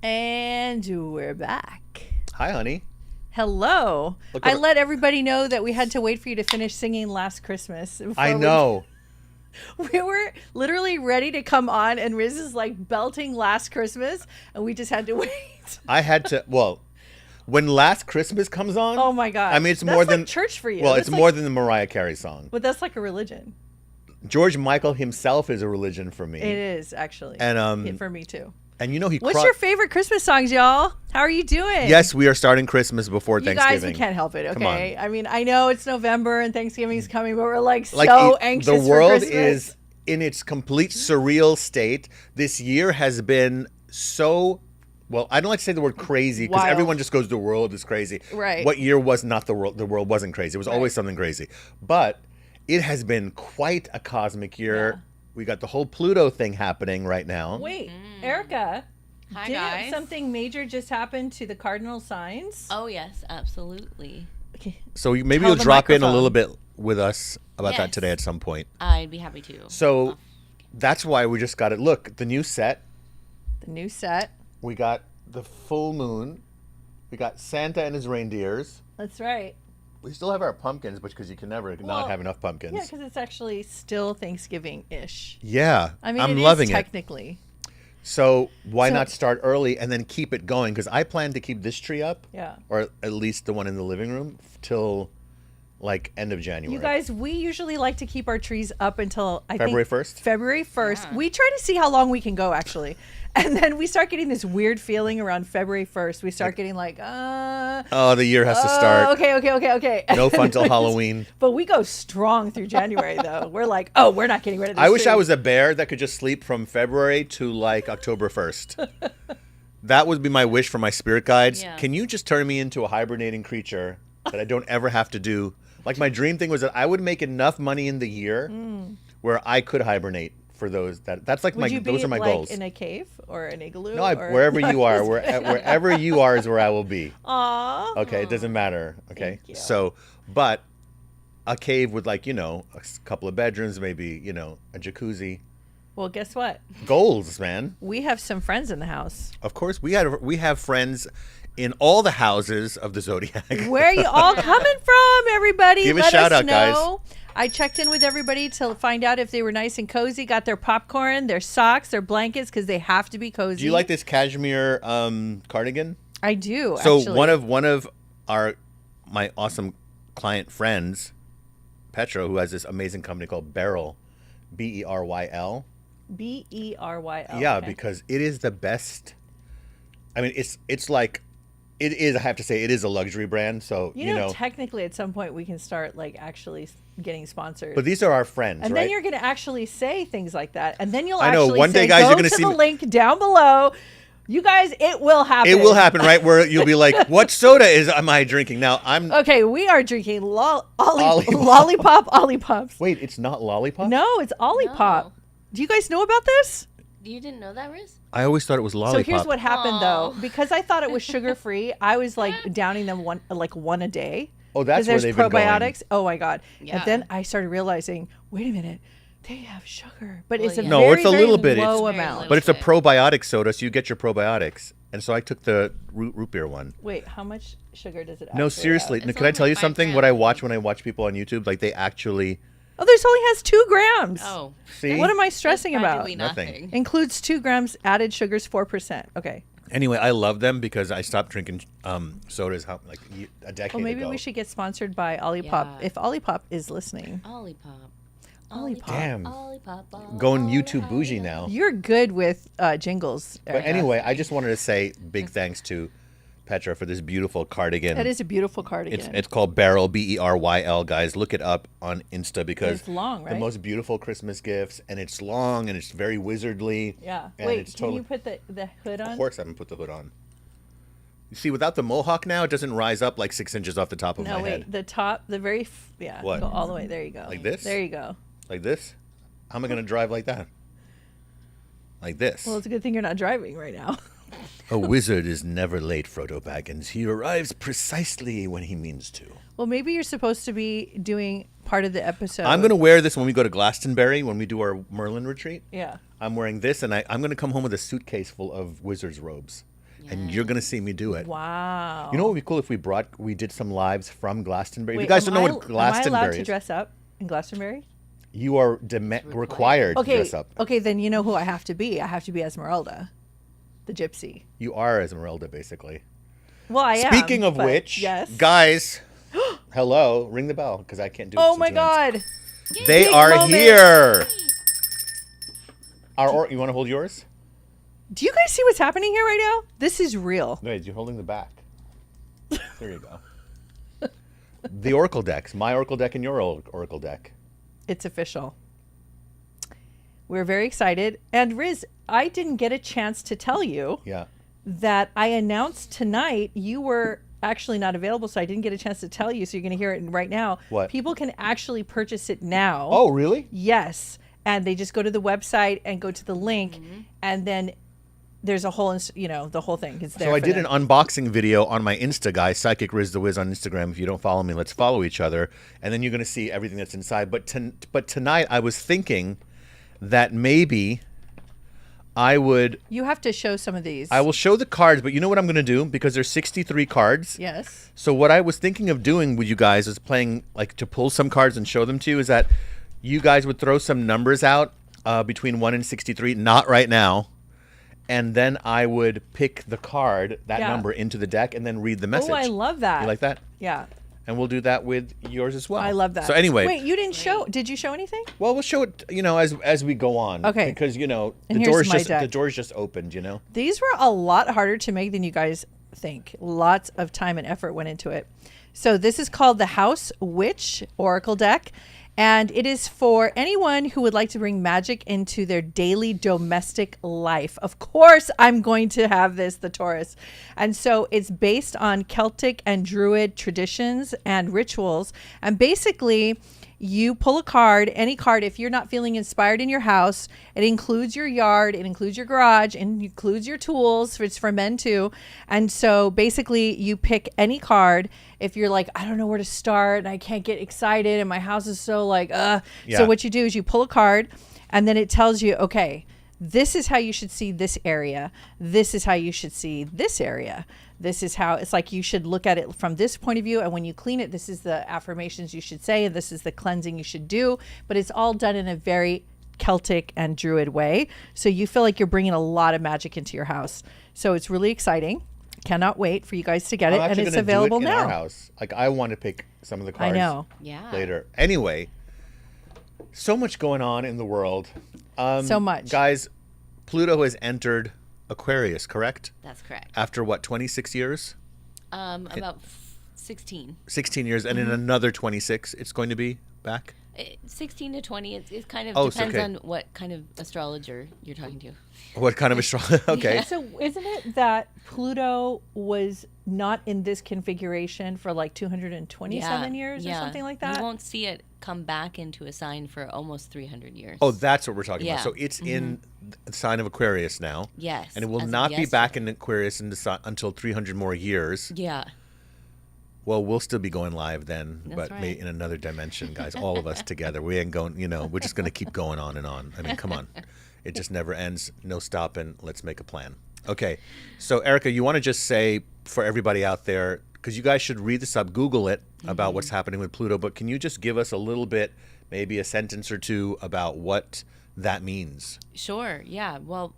And we're back. Hi, honey. Hello. I let everybody know that we had to wait for you to finish singing Last Christmas. I know. We were literally ready to come on, and Riz is like belting Last Christmas, and we just had to wait. I had to, well, when Last Christmas comes on. Oh my God. I mean, it's that's more like than church for you. Well, that's it's like, more than the Mariah Carey song. But that's like a religion. George Michael himself is a religion for me. It is, actually. And for me too. And you know What's your favorite Christmas songs, y'all? How are you doing? Yes, we are starting Christmas before Thanksgiving. You guys, we can't help it, Come on. okay? I mean, I know it's November and Thanksgiving's coming, but we're like so anxious for Christmas. The world is in its complete surreal state. This year has been so, well, I don't like to say the word crazy because everyone just goes, the world is crazy. Right. What year was not the world? The world wasn't crazy. It was always something crazy. But it has been quite a cosmic year. Yeah. We got the whole Pluto thing happening right now. Wait, Erica. Hi, didn't guys. Something major just happen to the cardinal signs? Oh, yes, absolutely. Okay. So maybe you'll drop in a little bit with us about that today at some point. I'd be happy to. So that's why we just got it. Look, the new set. The new set. We got the full moon. We got Santa and his reindeers. That's right. We still have our pumpkins, because you can never not have enough pumpkins. Yeah, because it's actually still Thanksgiving-ish. Yeah, I mean, I'm loving it. Technically. So why not start early and then keep it going? Because I plan to keep this tree up, or at least the one in the living room, till like end of January. You guys, we usually like to keep our trees up until February 1st. February 1st. Yeah. We try to see how long we can go, actually. And then we start getting this weird feeling around February 1st. We start getting like, oh, the year has to start. Okay. No fun till Halloween. But we go strong through January, though. We're like, oh, we're not getting rid of this I wish tree. I was a bear that could just sleep from February to like October 1st. That would be my wish for my spirit guides. Yeah. Can you just turn me into a hibernating creature that I don't ever have to do? Like, my dream thing was that I would make enough money in the year where I could hibernate. For those those are my goals. In a cave or an igloo? No, wherever you are, wherever you are is where I will be. Aww. Okay, it doesn't matter. Okay, Thank you. So, but a cave with a couple of bedrooms, maybe a jacuzzi. Well, guess what? Goals, man. We have some friends in the house. Of course, we have friends in all the houses of the zodiac. Where are you all coming from, everybody? Give a shout out, guys. I checked in with everybody to find out if they were nice and cozy, got their popcorn, their socks, their blankets, because they have to be cozy. Do you like this cashmere cardigan? I do, so actually. one of my awesome client friends, Petra, who has this amazing company called Beryl, Beryle. Beryle. Yeah, okay. because it is the best. I mean, it's like, it is, I have to say, it is a luxury brand. So, you know, technically at some point we can start actually getting sponsored. But these are our friends, and right? then you're going to actually say things like that. And then you'll one day, guys, go you're going to see the link down below. You guys, it will happen. It will happen, right? Where you'll be like, what soda am I drinking? Now, Okay, we are drinking Lollipop Ollipops. Wait, it's not Lollipop? No, it's Olipop. No. Do you guys know about this? You didn't know that, Riz? I always thought it was Lollipop. So here's what happened, though. Because I thought it was sugar-free, I was downing them one a day. Oh, that's where they've been going. Probiotics. Oh, my God. Yeah. And then I started realizing, wait a minute. They have sugar, but it's a it's a little bit low amount. But it's a probiotic soda, so you get your probiotics. And so I took the root beer one. Wait, how much sugar does it actually No, seriously. have? Can I tell you something? What I watch when I watch people on YouTube, they actually... Oh, this only has 2 grams. Oh. See? What am I stressing about? Nothing. Includes 2 grams, added sugars 4%. Okay. Anyway, I love them because I stopped drinking sodas a decade ago. Well, maybe we should get sponsored by Olipop, if Olipop is listening. Olipop. Damn. Going YouTube bougie now. You're good with jingles, Erica. But anyway, I just wanted to say big thanks to Petra for this beautiful cardigan. That is a beautiful cardigan. It's called Beryl, Beryl, guys. Look it up on Insta because it's long, right? The most beautiful Christmas gifts, and it's long and it's very wizardly. Yeah. And wait, can you put the hood on? Of course, I haven't put the hood on. You see, without the mohawk now, it doesn't rise up like 6 inches off the top of my head. No, wait, the top, the very, What? Go all the way. There you go. Like this? There you go. Like this? How am I going to drive like that? Like this? Well, it's a good thing you're not driving right now. A wizard is never late, Frodo Baggins. He arrives precisely when he means to. Well, maybe you're supposed to be doing part of the episode. I'm going to wear this when we go to Glastonbury, when we do our Merlin retreat. Yeah. I'm wearing this, and I'm going to come home with a suitcase full of wizard's robes. and you're going to see me do it. Wow. You know what would be cool if we did some lives from Glastonbury? Wait, if you guys am don't know I- what Glastonbury Am I allowed to is, dress up in Glastonbury? you are required to Okay. dress up. Okay, then you know who I have to be. I have to be Esmeralda, the gypsy. You are Esmeralda, basically. Well, I am. Speaking of but which, yes. guys, hello, ring the bell because I can't do it. Oh with my two hands. God. They Big are moment. here. You want to hold yours? Do you guys see what's happening here right now? This is real. Wait, you're holding the back. There you go. The Oracle decks, my Oracle deck and your Oracle deck. It's official. We're very excited. And Riz, I didn't get a chance to tell you Yeah. that I announced tonight you were actually not available, so I didn't get a chance to tell you, so you're going to hear it right now. What? People can actually purchase it now. Oh, really? Yes. And they just go to the website and go to the link, and then there's a whole, the whole thing is there. So I for did them. an unboxing video on my Insta, guys, Psychic Riz the Wiz on Instagram. If you don't follow me, let's follow each other. And then you're going to see everything that's inside. But tonight I was thinking that maybe I would... You have to show some of these. I will show the cards, but you know what I'm going to do? Because there's 63 cards. Yes. So what I was thinking of doing with you guys is playing, like, to pull some cards and show them to you, is that you guys would throw some numbers out between 1 and 63, not right now. And then I would pick the card, that number, into the deck and then read the message. Oh, I love that. You like that? Yeah. And we'll do that with yours as well. I love that. So anyway. Wait, you didn't show, did you show anything? Well, we'll show it, as we go on. Okay. Because, And the here's my deck. the door's just opened, These were a lot harder to make than you guys think. Lots of time and effort went into it. So this is called the House Witch Oracle deck. And it is for anyone who would like to bring magic into their daily domestic life. Of course, I'm going to have this, the Taurus. And so it's based on Celtic and Druid traditions and rituals. And basically, you pull a card, any card, if you're not feeling inspired in your house. It includes your yard, it includes your garage, and it includes your tools. It's for men too. And so basically you pick any card. If you're like, I don't know where to start and I can't get excited and my house is so like, Yeah. So what you do is you pull a card and then it tells you, okay, this is how you should see this area. This is how you should see this area. This is how it's like you should look at it from this point of view. And when you clean it, this is the affirmations you should say. And this is the cleansing you should do. But it's all done in a very Celtic and Druid way. So you feel like you're bringing a lot of magic into your house. So it's really exciting. Cannot wait for you guys to get it. And it's available do it now. in our house. Like, I want to pick some of the cards I know. Yeah. later. Anyway, so much going on in the world. So much. Guys, Pluto has entered Aquarius, correct? That's correct. After what, 26 years? About 16. 16 years, and in another 26, it's going to be back? 16 to 20, it kind of Oh, so depends okay. on what kind of astrologer you're talking to. What kind of astrology? Okay. So isn't it that Pluto was not in this configuration for like 227 years or something like that? You won't see it come back into a sign for almost 300 years. Oh, that's what we're talking about. Yeah. So it's in the sign of Aquarius now. Yes, And it will as of not be back yesterday. in Aquarius until 300 more years. Yeah. Well, we'll still be going live then, That's but right. in another dimension, guys. All of us together. We ain't going, we're just going to keep going on and on. I mean, come on. It just never ends. No stopping. Let's make a plan. Okay. So, Erica, you want to just say for everybody out there, because you guys should read this up, Google it about what's happening with Pluto, but can you just give us a little bit, maybe a sentence or two about what that means? Sure. Yeah. Well,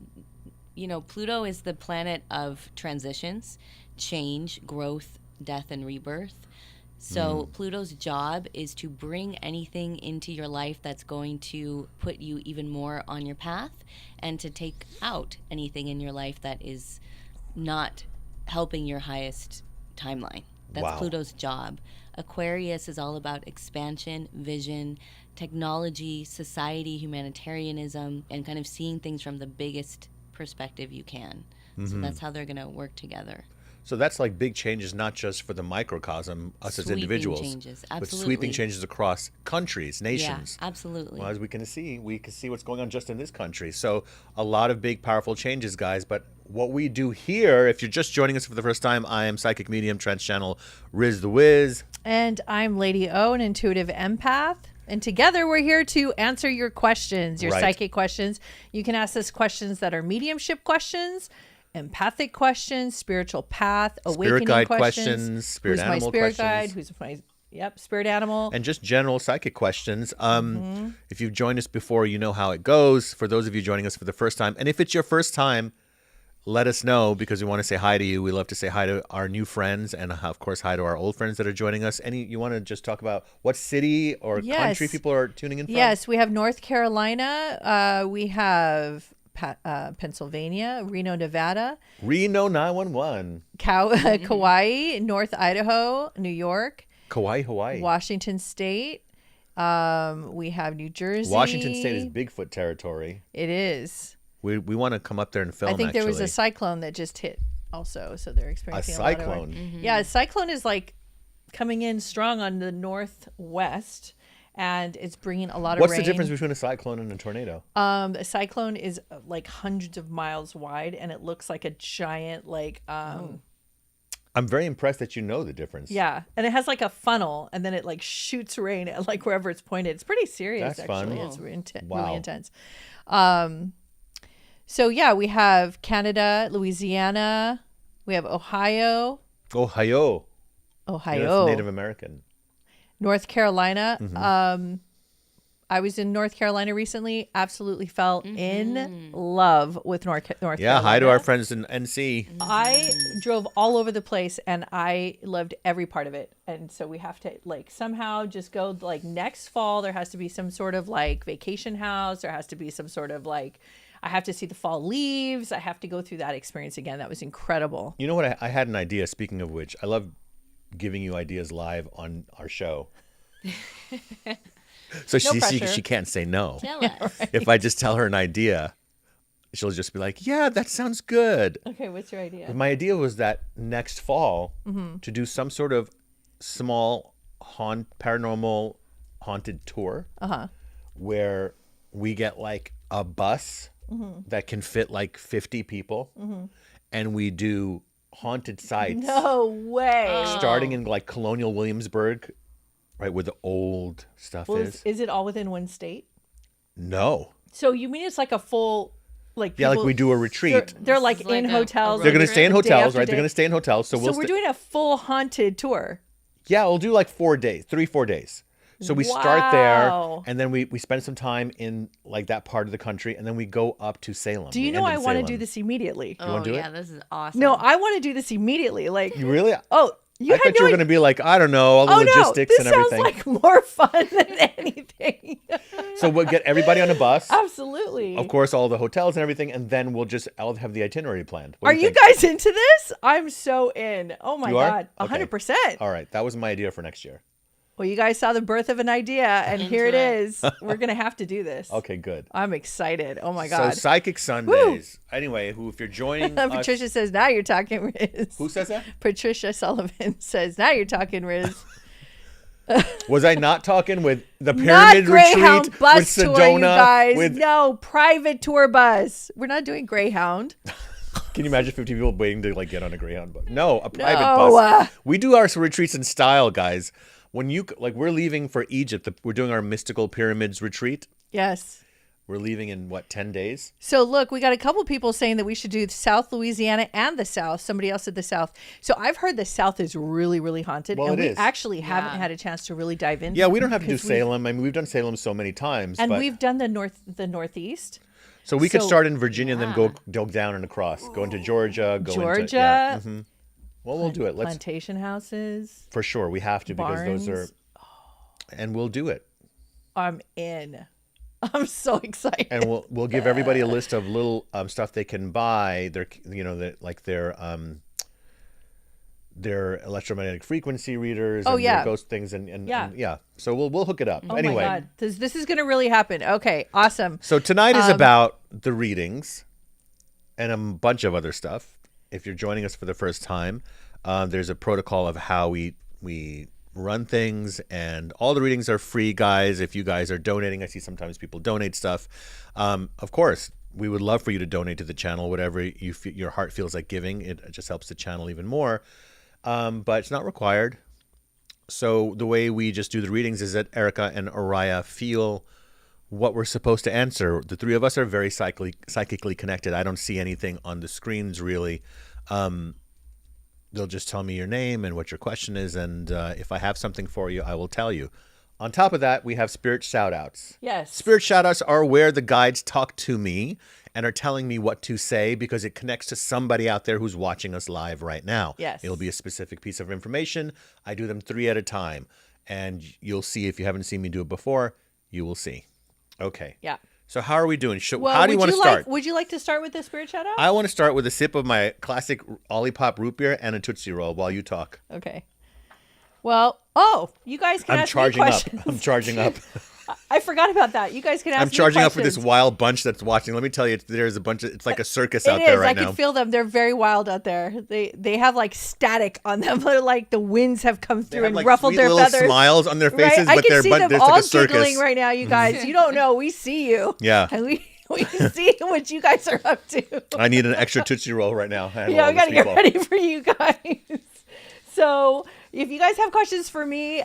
Pluto is the planet of transitions, change, growth, death, and rebirth. So Pluto's job is to bring anything into your life that's going to put you even more on your path, and to take out anything in your life that is not helping your highest timeline. That's Wow. Pluto's job. Aquarius is all about expansion, vision, technology, society, humanitarianism, and kind of seeing things from the biggest perspective you can. So that's how they're going to work together. So that's like big changes, not just for the microcosm, us as Sweeping individuals, changes, but absolutely. sweeping changes across countries, nations. Yeah, absolutely. Well, as we can see what's going on just in this country. So a lot of big, powerful changes, guys. But what we do here, if you're just joining us for the first time, I am psychic medium, trance channel, Riz the Wiz. And I'm Lady O, an intuitive empath. And together we're here to answer your questions, your Right. psychic questions. You can ask us questions that are mediumship questions. empathic questions, spiritual path, Spirit awakening guide questions, spirit who's animal my spirit questions. guide, who's my spirit animal. And just general psychic questions. If you've joined us before, you know how it goes. For those of you joining us for the first time, and if it's your first time, let us know, because we want to say hi to you. We love to say hi to our new friends, and of course, hi to our old friends that are joining us. You want to just talk about what city or country people are tuning in from? Yes, we have North Carolina. We have Pennsylvania, Reno, Nevada. Reno 911. Kauai, North Idaho, New York. Kauai, Hawaii. Washington State. We have New Jersey. Washington State is Bigfoot territory. It is. We want to come up there and film. I think there was a cyclone that just hit also, so they're experiencing a cyclone. lot of Yeah, a cyclone is like coming in strong on the northwest, and it's bringing a lot of rain. What's the difference between a cyclone and a tornado? A cyclone is like hundreds of miles wide, and it looks like a giant I'm very impressed that you know the difference. Yeah, and it has like a funnel, and then it like shoots rain at like wherever it's pointed. It's pretty serious. That's actually. fun. It's Wow. really intense. So yeah, we have Canada, Louisiana, we have Ohio. Ohio. That's Native American. North Carolina. I was in North Carolina recently. Absolutely fell in love with North Carolina. Yeah, hi to our friends in NC. I drove all over the place, and I loved every part of it. And so we have to like somehow just go like next fall. There has to be some sort of like vacation house. There has to be some sort of like, I have to see the fall leaves. I have to go through that experience again. That was incredible. You know what? I had an idea. Speaking of which, I love giving you ideas live on our show. So she can't say no. Tell us. Right. If I just tell her an idea, she'll just be like, yeah, that sounds good. Okay, what's your idea? But my idea was that next fall to do some sort of small paranormal haunted tour where we get like a bus that can fit like 50 people and we do haunted sites. No way. Starting in like Colonial Williamsburg, right where the old stuff is. Is it all within one state? No. So you mean it's like a full, like Yeah, like people- we do a retreat. They're like This is in like a hotels. They're going to road stay in trip. Day hotels, after right? They're day. going to stay in hotels. So So we're doing a full haunted tour. Yeah, we'll do like 4 days, 3-4 days. So we start there, Wow. and then we spend some time in like that part of the country, and then we go up to Salem. Do you We know end I in want to Salem. do this immediately? Oh, wanna do yeah, it? this is awesome. No, I want to do this immediately. Like, You really? oh, you I had thought no you were idea- going to be like, I don't know, all the Oh logistics no, this and everything. sounds like more fun than anything. So we'll get everybody on a bus. Absolutely. Of course, all the hotels and everything, and then I'll have the itinerary planned. What Are do you think? guys into this? I'm so in. Oh my You are? God. Okay. 100%. All right, that was my idea for next year. Well, you guys saw the birth of an idea, and here it is. We're going to have to do this. Okay, good. I'm excited. Oh my God. So Psychic Sundays. Anyway, if you're joining us, Patricia says, now you're talking, Riz. who says that? Patricia Sullivan says, now you're talking, Riz. Was I not talking with the Not Pyramid Greyhound Retreat bus with Sedona? tour, you guys. With No, private tour bus. We're not doing Greyhound. Can you imagine 50 people waiting to like get on a Greyhound bus? No, a private No, bus. We do our retreats in style, guys. When we're leaving for Egypt, we're doing our mystical pyramids retreat. Yes. We're leaving in 10 days? So look, we got a couple people saying that we should do South Louisiana and the South. Somebody else said the South. So I've heard the South is really, really haunted. Well, and it we is. actually haven't had a chance to really dive in. Yeah, we don't have to do because we've- Salem. I mean, we've done Salem so many times. And but, we've done the Northeast. so we could so- start in Virginia and then go down and across. Go into Georgia. Georgia. Yeah, Well, we'll do it. Let's Plantation houses. for sure. We have to because those are, Barns. and we'll do it. I'm in. I'm so excited. And we'll give everybody a list of little stuff they can buy. Their electromagnetic frequency readers. Oh, and yeah. their ghost things and Yeah. yeah. So we'll hook it up. Oh Anyway, my God. This is going to really happen. Okay, awesome. so tonight is about the readings and a bunch of other stuff. If you're joining us for the first time, there's a protocol of how we run things, and all the readings are free, guys. If you guys are donating, I see sometimes people donate stuff. Of course, we would love for you to donate to the channel, whatever your heart feels like giving. It just helps the channel even more. But it's not required. So the way we just do the readings is that Erica and Araya feel what we're supposed to answer. The three of us are very psychically connected. I don't see anything on the screens really. They'll just tell me your name and what your question is, and if I have something for you, I will tell you. On top of that, we have spirit shout-outs. Yes. Spirit shout-outs are where the guides talk to me and are telling me what to say because it connects to somebody out there who's watching us live right now. Yes. It'll be a specific piece of information. I do them 3 at a time, and you'll see if you haven't seen me do it before, you will see. Okay. Yeah. So how are we doing? How do you want to start? Would you like to start with the spirit shout out? I want to start with a sip of my classic Olipop root beer and a Tootsie Roll while you talk. Okay. Well, you guys can ask me questions. I'm charging up. I forgot about that. You guys can ask me I'm charging up for questions. this wild bunch that's watching. Let me tell you, there's a bunch of, it's like a circus out It there is. right I now. can feel them. They're very wild out there. They have like static on them. They're like the winds have come They through have and like ruffled sweet their little feathers. smiles on their faces, Right? I but can see them there's all like a circus. giggling right now, you guys. You don't know. We see you. Yeah. And we see what you guys are up to. I need an extra Tootsie Roll right now. Yeah, we got to get ready for you guys. So if you guys have questions for me,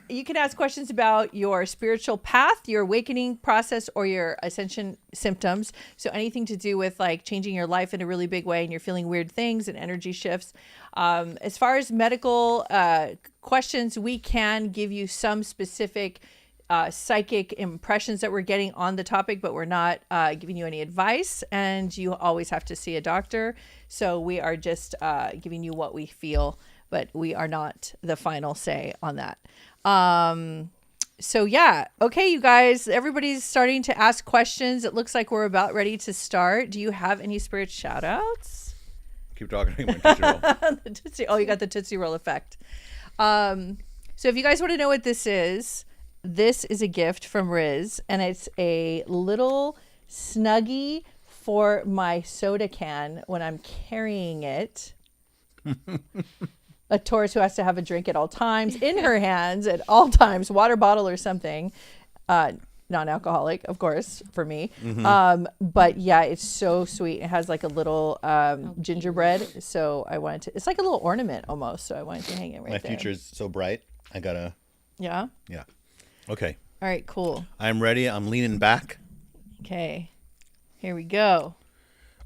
you can ask questions about your spiritual path, your awakening process, or your ascension symptoms. So anything to do with like changing your life in a really big way and you're feeling weird things and energy shifts. As far as medical questions, we can give you some specific psychic impressions that we're getting on the topic, but we're not giving you any advice, and you always have to see a doctor. So we are just giving you what we feel, but we are not the final say on that. So yeah. Okay, you guys, everybody's starting to ask questions. It looks like we're about ready to start. Do you have any spirit shout outs? Keep talking. My Tootsie Roll. The Tootsie, you got the Tootsie Roll effect. So if you guys want to know what this is a gift from Riz, and it's a little snuggie for my soda can when I'm carrying it. A Taurus who has to have a drink at all times, in her hands at all times, water bottle or something. Non-alcoholic, of course, for me. Mm-hmm. But yeah, it's so sweet. It has like a little gingerbread. So I wanted to, it's like a little ornament almost. So I wanted to hang it right there. My future's so bright. I gotta. Yeah? Yeah. Okay. All right, cool. I'm ready. I'm leaning back. Okay. Here we go.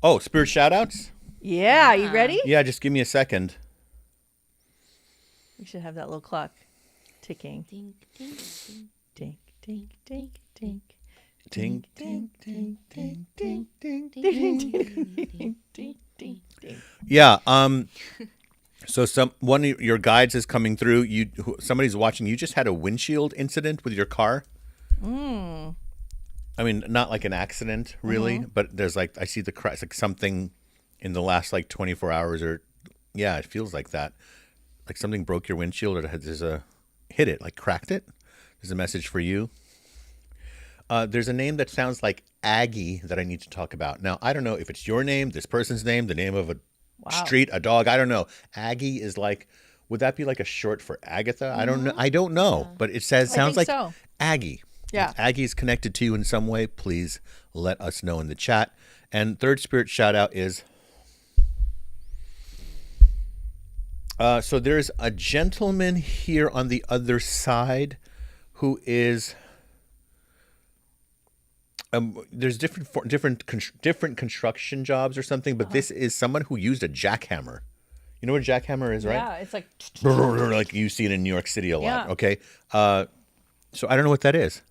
Oh, spirit shout outs? Yeah, you ready? Yeah, just give me a second. We should have that little clock ticking. Ding, ding, ding. Dink, dink, dink, dink. Ting, ting, ting, ting, ting, ting. Ding, ding, ding, ding, ding. Yeah. So one of your guides is coming through. Somebody's watching. You just had a windshield incident with your car. I mean, not like an accident, really, but there's like I see the crash, like something in the last like 24 hours, or yeah, it feels like that. Like something broke your windshield, or hit it, like cracked it. There's a message for you. There's a name that sounds like Aggie that I need to talk about. Now, I don't know if it's your name, this person's name, the name of a street, a dog. I don't know. Aggie is like, would that be like a short for Agatha? I don't know. I don't know, but it sounds like so. Aggie. Yeah. If Aggie is connected to you in some way, please let us know in the chat. And third spirit shout out is, so there's a gentleman here on the other side who is, there's different construction jobs or something, but this is someone who used a jackhammer. You know what a jackhammer is, right? Yeah, it's like like you see it in New York City a lot. Yeah. Okay, so I don't know what that is,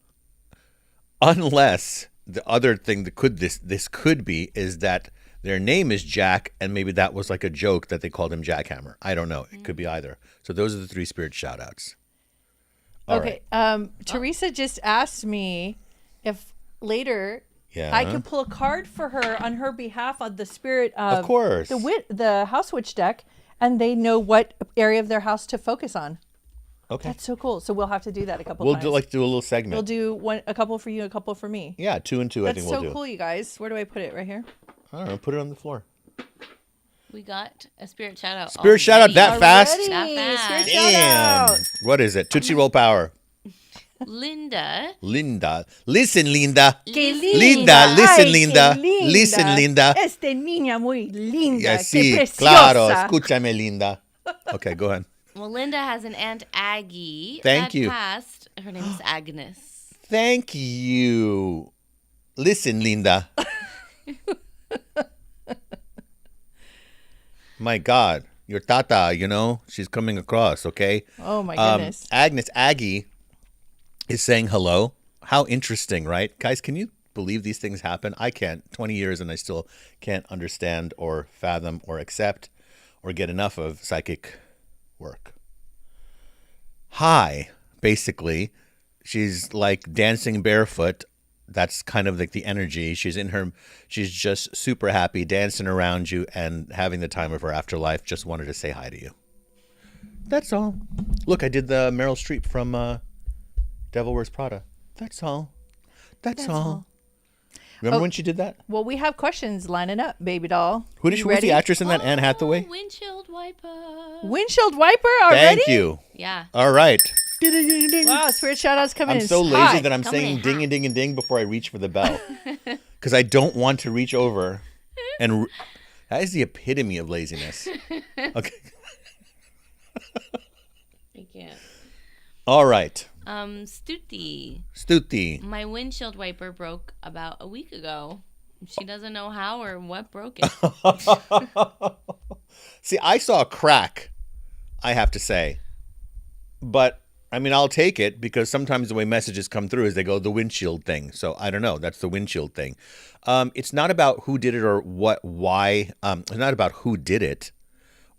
unless the other thing that this could be is that their name is Jack, and maybe that was like a joke that they called him Jackhammer. I don't know. It could be either. So those are the three spirit shout outs. okay. Teresa just asked me if later I could pull a card for her on her behalf on the spirit of course, the house witch deck, and they know what area of their house to focus on. Okay, That's so cool. So we'll have to do that a couple we'll times. do a little segment. We'll do a couple for you, a couple for me. Yeah, 2 and 2. I That's think we'll so do. cool, you guys. Where do I put it? Right here? I don't know. Put it on the floor. We got a spirit shout out. Spirit shout out that fast? Already. That fast. Spirit shout Damn. out. What is it? Tootsie Roll power. Linda. Listen, Linda. Qué Linda, listen, Ay, Linda. qué linda. Listen, Linda. Esta niña muy linda. Yeah, Qué sí, preciosa. claro. Escúchame, Linda. Okay, go ahead. Well, Linda has an Aunt Aggie. Thank that you. Passed. Her name is Agnes. Thank you. Listen, Linda. My God, your tata, she's coming across, okay? Oh, my goodness. Aggie is saying hello. How interesting, right? Guys, can you believe these things happen? I can't. 20 years and I still can't understand or fathom or accept or get enough of psychic work. Hi, basically. She's like dancing barefoot. That's kind of like the energy. She's just super happy, dancing around you and having the time of her afterlife. Just wanted to say hi to you. That's all. Look, I did the Meryl Streep from Devil Wears Prada. That's all. That's all. Remember when she did that? Well, we have questions lining up, baby doll. Who's the actress in that? Anne Hathaway? Windshield wiper. Windshield wiper already? Thank you. Yeah. All right. Wow, spirit shout-outs coming in. I'm so lazy hot. that I'm saying ding and ding and ding before I reach for the bell. Because I don't want to reach over. And that is the epitome of laziness. Okay. I can't. All right. Stuti. My windshield wiper broke about a week ago. She doesn't know how or what broke it. See, I saw a crack, I have to say. But, I mean, I'll take it because sometimes the way messages come through is they go, the windshield thing. So, I don't know. That's the windshield thing. It's not about who did it or why. It's not about who did it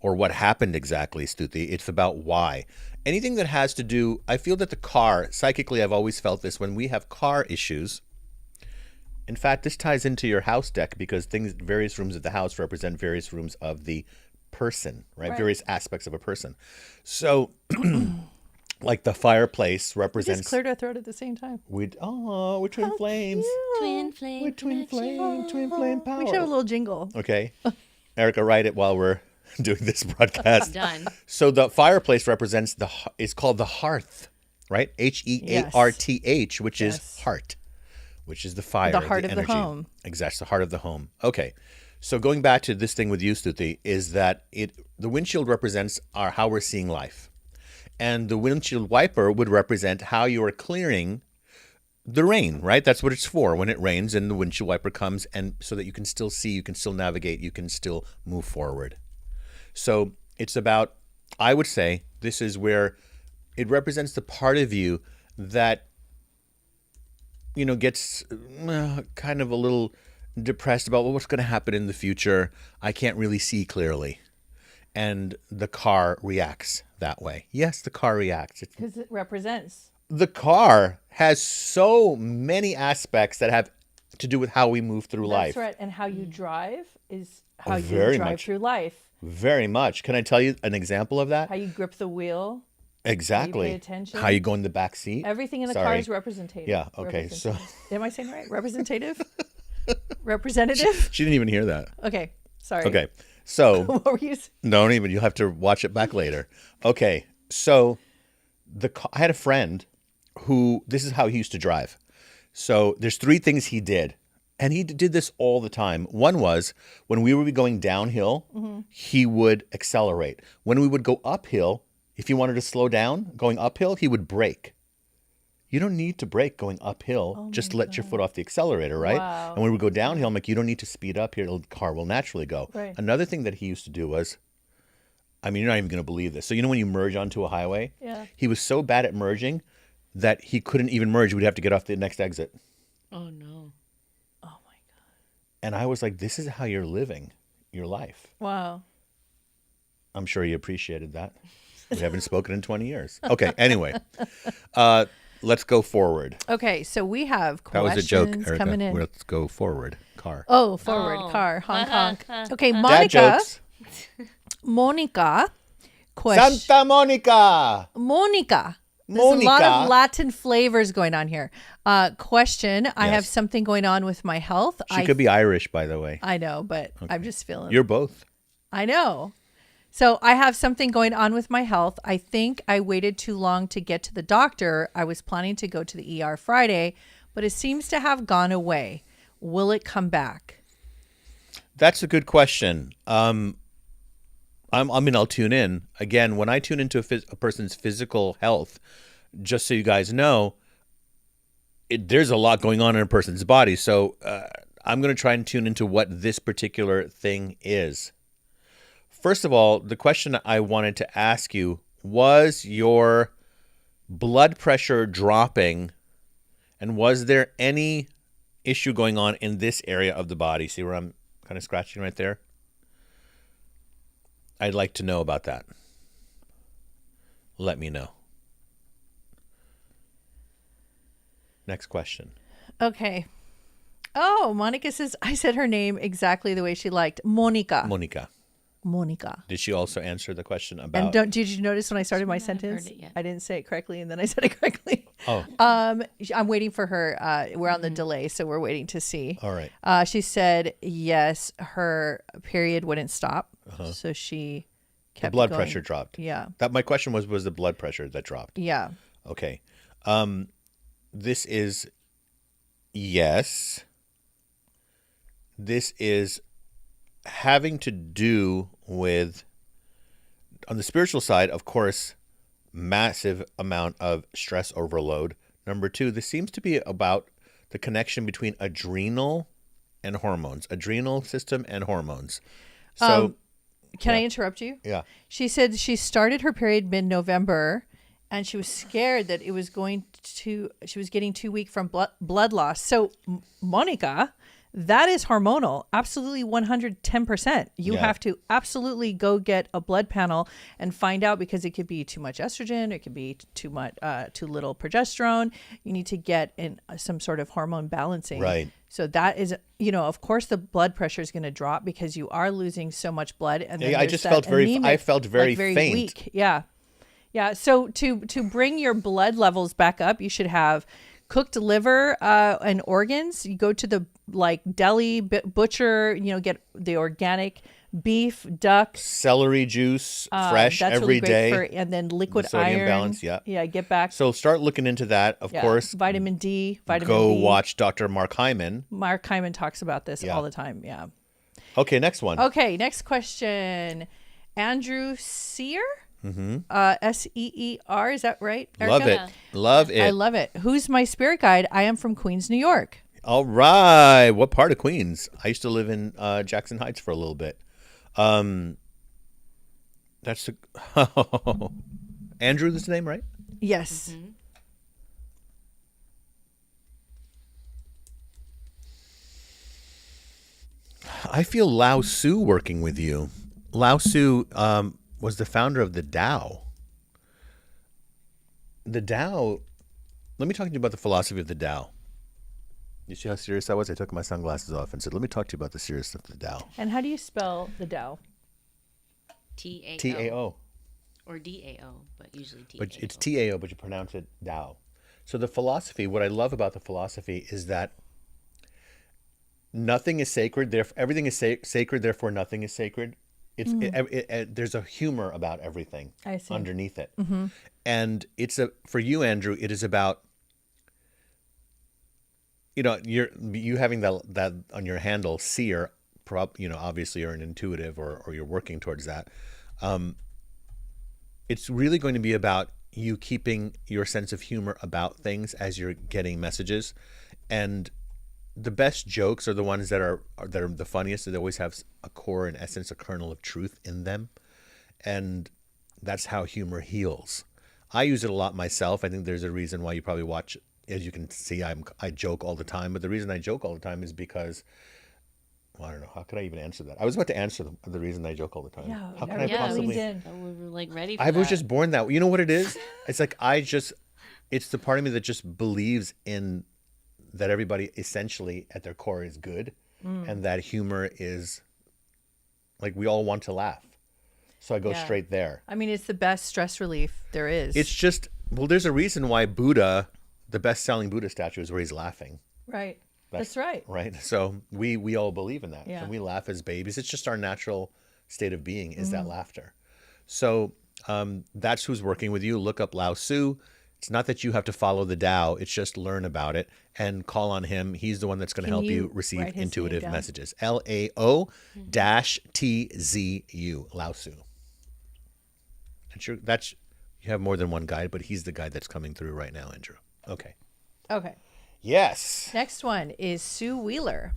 or what happened exactly, Stuti. It's about why. Anything that has to do, I feel that the car, psychically, I've always felt this, when we have car issues. In fact, this ties into your house deck because various rooms of the house represent various rooms of the person, right? Various aspects of a person. So, like the fireplace represents. We just cleared our throat at the same time. We're twin flames. Twin flame. We're twin flame power. We should have a little jingle. Okay. Erica, write it while we're doing this broadcast. Done. So the fireplace represents it's called the hearth, right? HEARTH, which is heart, which is the fire. The heart of energy. the home. Exactly, the heart of the home. Okay. So going back to this thing with you, Stuti, is that the windshield represents how we're seeing life. And the windshield wiper would represent how you are clearing the rain, right? That's what it's for. When it rains and the windshield wiper comes, and so that you can still see, you can still navigate, you can still move forward. So it's about, I would say, this is where it represents the part of you that, gets kind of a little depressed about what's going to happen in the future. I can't really see clearly. And the car reacts that way. Yes, the car reacts. Because it represents. The car has so many aspects that have to do with how we move through life. That's right. And how you drive is how you Very drive much. through life. Very much. Can I tell you an example of that? How you grip the wheel. Exactly. How you pay attention. How you go in the back seat. Everything in the car is representative. Yeah, okay. So am I saying right? Representative? Representative? She didn't even hear that. Okay. Sorry. Okay. So What were you saying? don't even. You'll have to watch it back later. Okay. So I had a friend who, this is how he used to drive. So there's 3 things he did. And he did this all the time. One was when we would be going downhill, he would accelerate. When we would go uphill, if he wanted to slow down going uphill, he would brake. You don't need to brake going uphill. Just let your foot off the accelerator, right? Wow. And when we go downhill, I'm like, you don't need to speed up here. The car will naturally go. Right. Another thing that he used to do was, I mean, you're not even going to believe this. So when you merge onto a highway, he was so bad at merging that he couldn't even merge. We'd have to get off the next exit. Oh, no. And I was like, this is how you're living your life. Wow. I'm sure you appreciated that. We haven't spoken in 20 years. Okay, anyway. Let's go forward. Okay, so we have That was questions a joke, Erica. coming in. Let's go forward. Car. Oh, forward. Car. Honk, honk. Okay, Dad Monica. jokes. Monica. Question. Santa Monica. Monica. There's a lot of Latin flavors going on here. Question. I have something going on with my health. She could be Irish, by the way. I know, but I'm just feeling. You're both. I know. So I have something going on with my health. I think I waited too long to get to the doctor. I was planning to go to the ER Friday, but it seems to have gone away. Will it come back? That's a good question. I'll tune in. Again, when I tune into a person's physical health, just so you guys know, there's a lot going on in a person's body. So I'm going to try and tune into what this particular thing is. First of all, the question I wanted to ask you, was your blood pressure dropping, and was there any issue going on in this area of the body? See where I'm kind of scratching right there? I'd like to know about that. Let me know. Next question. Okay. Oh, Monica says, I said her name exactly the way she liked. Monica. Monica. Did she also answer the question about... And did you notice when I started my sentence, I didn't say it correctly, and then I said it correctly. Oh. I'm waiting for her. We're on the delay, so we're waiting to see. All right. She said, yes, her period wouldn't stop. So she kept the blood going. pressure dropped. Yeah. My question was the blood pressure that dropped? Yeah. Okay. This is... Yes. This is having to do with, on the spiritual side, of course, massive amount of stress overload. Number two, this seems to be about the connection between adrenal and hormones, adrenal system and hormones. So, can I interrupt you? Yeah. She said she started her period mid-November, and she was scared that she was getting too weak from blood loss. So, Monica, that is hormonal. Absolutely 110%. You have to absolutely go get a blood panel and find out, because it could be too much estrogen. It could be too little progesterone. You need to get in some sort of hormone balancing. Right. So that is, of course the blood pressure is going to drop because you are losing so much blood. And then I just felt very faint. Weak. Yeah. Yeah. So to bring your blood levels back up, you should have cooked liver and organs. You go to the deli butcher, get the organic beef, duck, celery juice, fresh that's every really great day, and then liquid the sodium iron. balance. Yeah, get back. So start looking into that. Of course, vitamin D, vitamin go B. watch Dr. Mark Hyman. Mark Hyman talks about this all the time. Yeah. Okay, next one. Okay, next question. Andrew Sear. Seer, is that right, Erica? Love it. I love it. Who's my spirit guide? I am from Queens, New York. All right. What part of Queens? I used to live in Jackson Heights for a little bit. That's Andrew is the name, right? Yes. Mm-hmm. I feel Lao Tzu working with you. Lao Tzu was the founder of the Tao. The Tao, let me talk to you about the philosophy of the Tao. You see how serious I was? I took my sunglasses off and said, let me talk to you about the seriousness of the Tao. And how do you spell the Tao? T-A-O. T-A-O. Or D-A-O, but usually T-A-O. But it's T-A-O, but you pronounce it Tao. So the philosophy, what I love about the philosophy is that nothing is sacred, everything is sacred, therefore nothing is sacred. There's a humor about everything underneath it. Mm-hmm. And for you, Andrew, it is about, you having that on your handle, seer, obviously you're an intuitive or you're working towards that. It's really going to be about you keeping your sense of humor about things as you're getting messages. And the best jokes are the ones that are the funniest. They always have a core, an essence, a kernel of truth in them. And that's how humor heals. I use it a lot myself. I think there's a reason why you probably watch, as you can see, I joke all the time. But the reason I joke all the time is because, I don't know, how could I even answer that? I was about to answer the reason I joke all the time. Yeah, how can I possibly? We were ready for I was that. just born that way. You know what it is? It's like it's the part of me that just believes in that everybody essentially at their core is good, and that humor is, we all want to laugh. So I go straight there. I mean, it's the best stress relief there is. It's just, there's a reason why Buddha, the best-selling Buddha statue, is where he's laughing. Right. That's right. Right. So we all believe in that. Yeah. And we laugh as babies. It's just our natural state of being is that laughter. So that's who's working with you. Look up Lao Tzu. It's not that you have to follow the Tao. It's just learn about it and call on him. He's the one that's going to help you receive intuitive messages. LAO-TZU, Lao Tzu. And sure, you have more than one guide, but he's the guide that's coming through right now, Andrew. Okay. Yes. Next one is Sue Wheeler.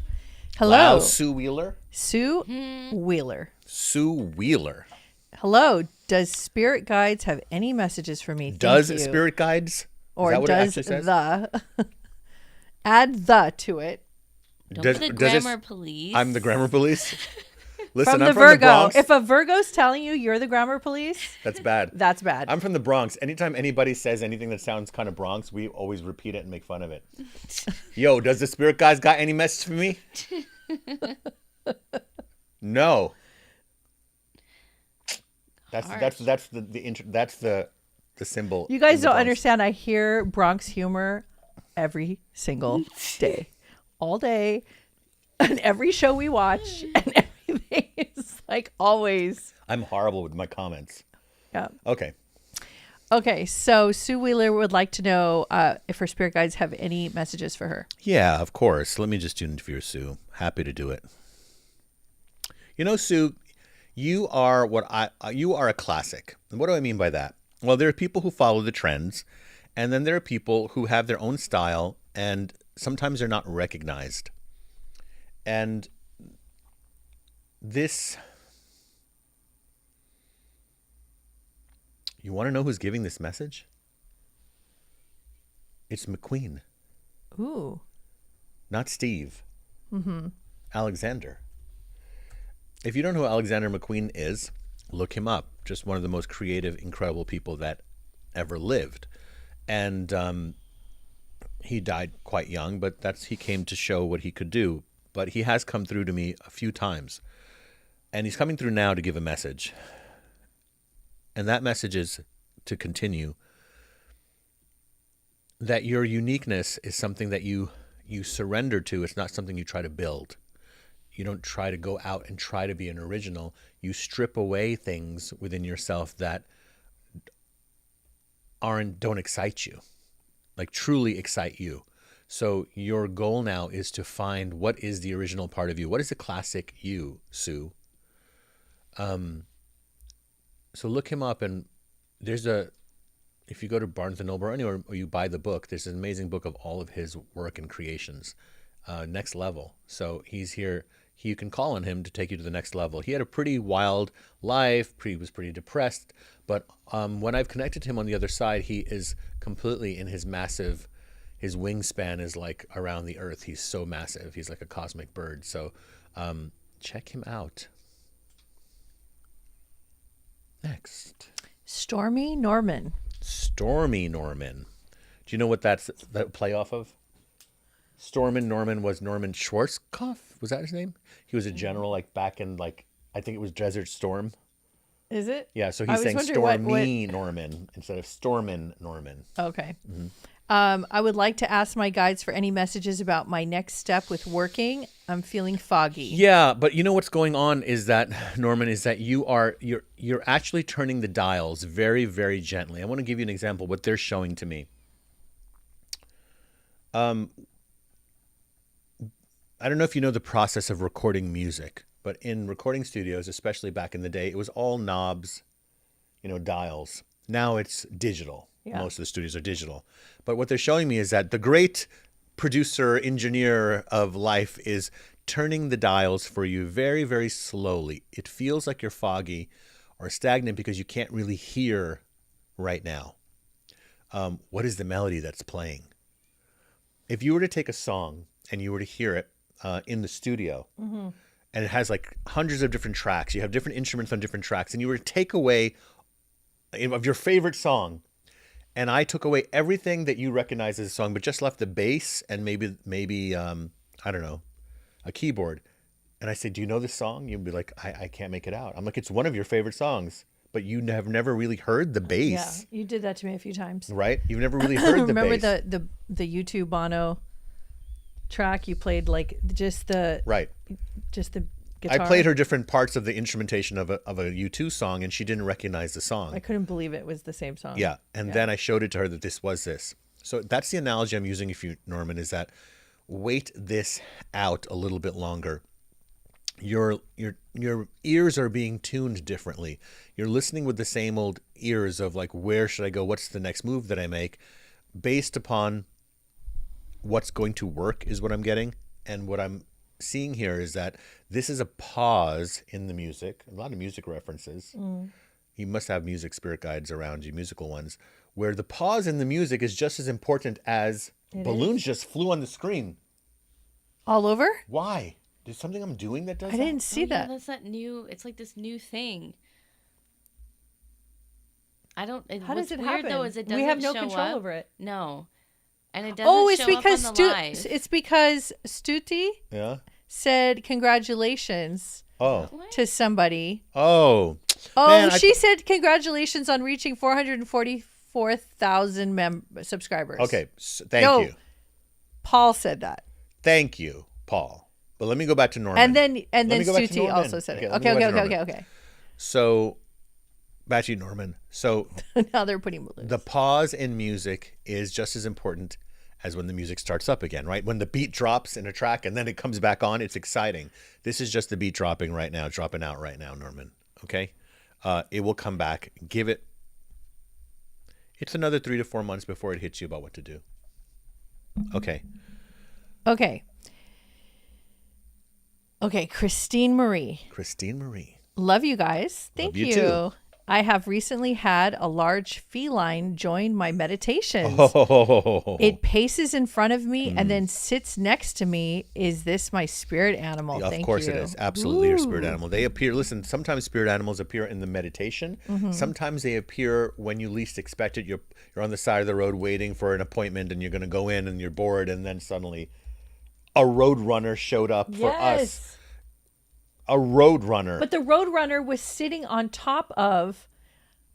Hello. Wow, Sue Wheeler. Sue Wheeler. Sue Wheeler. Hello. Does spirit guides have any messages for me? Thank Does you. spirit guides? Or is that what does it actually says? the add the to it? Don't be the grammar police. I'm the grammar police. Listen, From the I'm from Virgo. the Bronx. If a Virgo's telling you you're the grammar police, That's bad. that's bad. I'm from the Bronx. Anytime anybody says anything that sounds kind of Bronx, we always repeat it and make fun of it. Yo, does the spirit guys got any message for me? No. That's the symbol. You guys in the don't Bronx. understand. I hear Bronx humor every single day, all day, on every show we watch, and everything is like always. I'm horrible with my comments. Yeah. Okay. Okay. So Sue Wheeler would like to know if her spirit guides have any messages for her. Yeah, of course. Let me just tune into for you, Sue. Happy to do it. You know, Sue, you are a classic. And what do I mean by that? Well, there are people who follow the trends, and then there are people who have their own style, and sometimes they're not recognized. And this, you want to know who's giving this message? It's McQueen. Ooh. Not Steve. Alexander. If you don't know who Alexander McQueen is, look him up. Just one of the most creative, incredible people that ever lived. And he died quite young, but he came to show what he could do. But he has come through to me a few times. And he's coming through now to give a message. And that message is to continue that your uniqueness is something that you surrender to. It's not something you try to build. You don't try to go out and try to be an original. You strip away things within yourself that don't excite you, like truly excite you. So your goal now is to find what is the original part of you. What is the classic you, Sue? So look him up, and if you go to Barnes & Noble or anywhere, or you buy the book, there's an amazing book of all of his work and creations, Next Level. So he's here. You can call on him to take you to the next level. He had a pretty wild life. He was pretty depressed. But when I've connected to him on the other side, he is completely in his wingspan is like around the earth. He's so massive. He's like a cosmic bird. So check him out. Next. Stormy Norman. Stormy Norman. Do you know what that play off of? Stormin Norman was Norman Schwarzkopf. Was that his name? He was a general back in I think it was Desert Storm. Is it? Yeah, so he's saying Stormy Norman instead of Stormin Norman. Okay. I would like to ask my guides for any messages about my next step with working. I'm feeling foggy. Yeah, but you know what's going on is that, Norman, is that you're actually turning the dials very, very gently. I want to give you an example what they're showing to me. I don't know if you know the process of recording music, but in recording studios, especially back in the day, it was all knobs, dials. Now it's digital. Yeah. Most of the studios are digital. But what they're showing me is that the great producer, engineer of life is turning the dials for you very, very slowly. It feels like you're foggy or stagnant because you can't really hear right now. What is the melody that's playing? If you were to take a song and you were to hear it in the studio, and it has hundreds of different tracks, you have different instruments on different tracks, and you were to take away of your favorite song, and I took away everything that you recognize as a song, but just left the bass and maybe I don't know, a keyboard. And I said, do you know this song? You'd be like, I can't make it out. I'm like, it's one of your favorite songs, but you have never really heard the bass. Yeah, you did that to me a few times. Right? You've never really heard the bass. Remember the U2 Bono track you played, just the guitar? I played her different parts of the instrumentation of a U2 song, and she didn't recognize the song. I couldn't believe it was the same song. Yeah, and then I showed it to her that this was this. So that's the analogy I'm using, Norman, is that wait this out a little bit longer. Your ears are being tuned differently. You're listening with the same old ears of where should I go? What's the next move that I make? Based upon what's going to work is what I'm getting. And what I'm seeing here is that this is a pause in the music, a lot of music references. You must have music spirit guides around you, musical ones, where the pause in the music is just as important as balloons just flew on the screen. All over? Why? There's something I'm doing that does I that? didn't see that. Yeah, that's that new. It's like this new thing. I don't. How does it weird, happen? Though, is it doesn't We have no show control up. over it. No, and it doesn't Oh, it's show because up on the live. it's because Stuti said congratulations to somebody. Oh, man, she said congratulations on reaching 444,000 subscribers. Okay, thank you. Paul said that. Thank you, Paul. But let me go back to Norman. And then Stuti also said it. Okay. So, back to you, Norman. So now they're putting balloons. The pause in music is just as important as when the music starts up again, right? When the beat drops in a track and then it comes back on, it's exciting. This is just the beat dropping right now, dropping out right now, Norman. Okay? It will come back. It's another 3 to 4 months before it hits you about what to do. Okay. Christine Marie. Love you guys. Thank you. Too. I have recently had a large feline join my meditations. It paces in front of me and then sits next to me. Is this my spirit animal? Of course it is. Absolutely your spirit animal. They appear, listen, sometimes spirit animals appear in the meditation. Sometimes they appear when you least expect it. You're on the side of the road waiting for an appointment and you're going to go in and you're bored and then suddenly a road runner showed up for us. A road runner. But the road runner was sitting on top of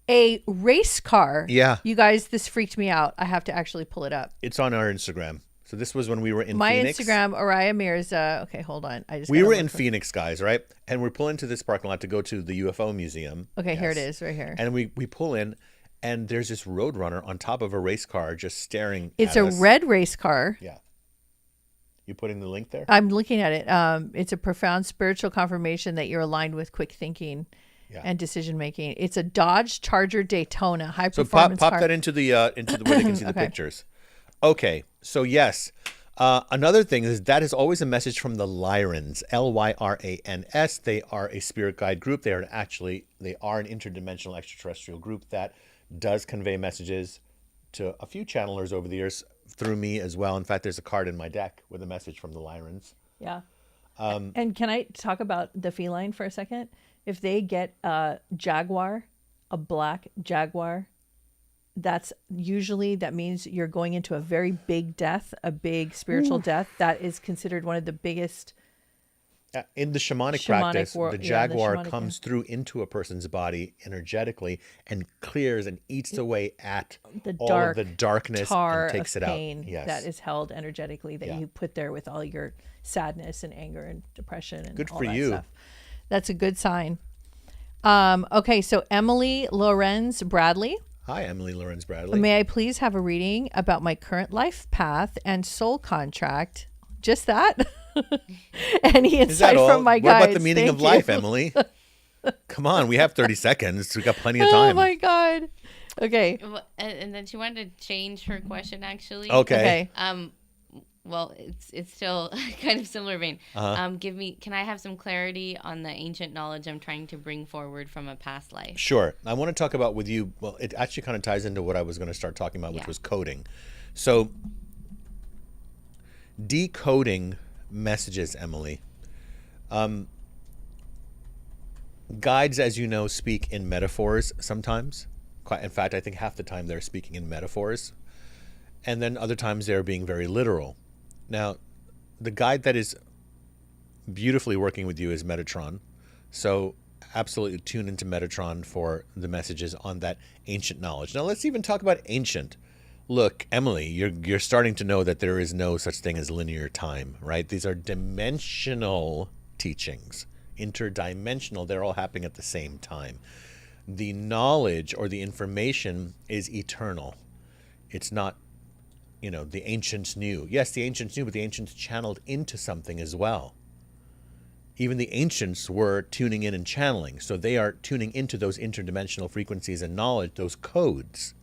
a race car. Yeah. You guys, this freaked me out. I have to actually pull it up. It's on our Instagram. So this was when we were in my Phoenix. My Instagram, Araya Mirza. Okay, hold on. We were in Phoenix, guys, right? And we're pulling to this parking lot to go to the UFO museum. Okay, here it is, right here. And we pull in, and there's this road runner on top of a race car just staring at us. It's a red race car. Yeah. You putting the link there? I'm looking at it. It's a profound spiritual confirmation that you're aligned with quick thinking and decision making. It's a Dodge Charger Daytona high performance car. So pop car. that into the where they can see the pictures. Okay, so yes, another thing is that is always a message from the Lyrans, Lyrans. They are a spirit guide group. They are an interdimensional extraterrestrial group that does convey messages to a few channelers over the years. Through me as well. In fact, there's a card in my deck with a message from the Lyrans. Yeah. And can I talk about the feline for a second? If they get a jaguar, a black jaguar, that means you're going into a very big death, a big spiritual death. That is considered one of the biggest. In the shamanic practice, the jaguar comes through into a person's body energetically and clears and eats away at all of the darkness and takes it out. Yes. That is held energetically that you put there with all your sadness and anger and depression and good all for that you. Stuff. That's a good sign. Okay, so Emily Lorenz Bradley. Hi, Emily Lorenz Bradley. May I please have a reading about my current life path and soul contract? Just that? Any insight from my guides? What about the meaning of life, Emily? Come on, we have 30 seconds. We got plenty of time. Oh my God. Okay. And then she wanted to change her question actually. Okay. Well, it's still kind of similar vein. Can I have some clarity on the ancient knowledge I'm trying to bring forward from a past life? Sure. I want to talk about with you, well, it actually kind of ties into what I was going to start talking about, which was coding. So decoding messages, Emily. Guides, as you know, speak in metaphors sometimes. In fact, I think half the time they're speaking in metaphors. And then other times they're being very literal. Now, the guide that is beautifully working with you is Metatron. So absolutely tune into Metatron for the messages on that ancient knowledge. Now, let's even talk about ancient. Look, Emily, you're starting to know that there is no such thing as linear time, right? These are dimensional teachings, interdimensional. They're all happening at the same time. The knowledge or the information is eternal. It's not, the ancients knew. Yes, the ancients knew, but the ancients channeled into something as well. Even the ancients were tuning in and channeling. So they are tuning into those interdimensional frequencies and knowledge, those codes.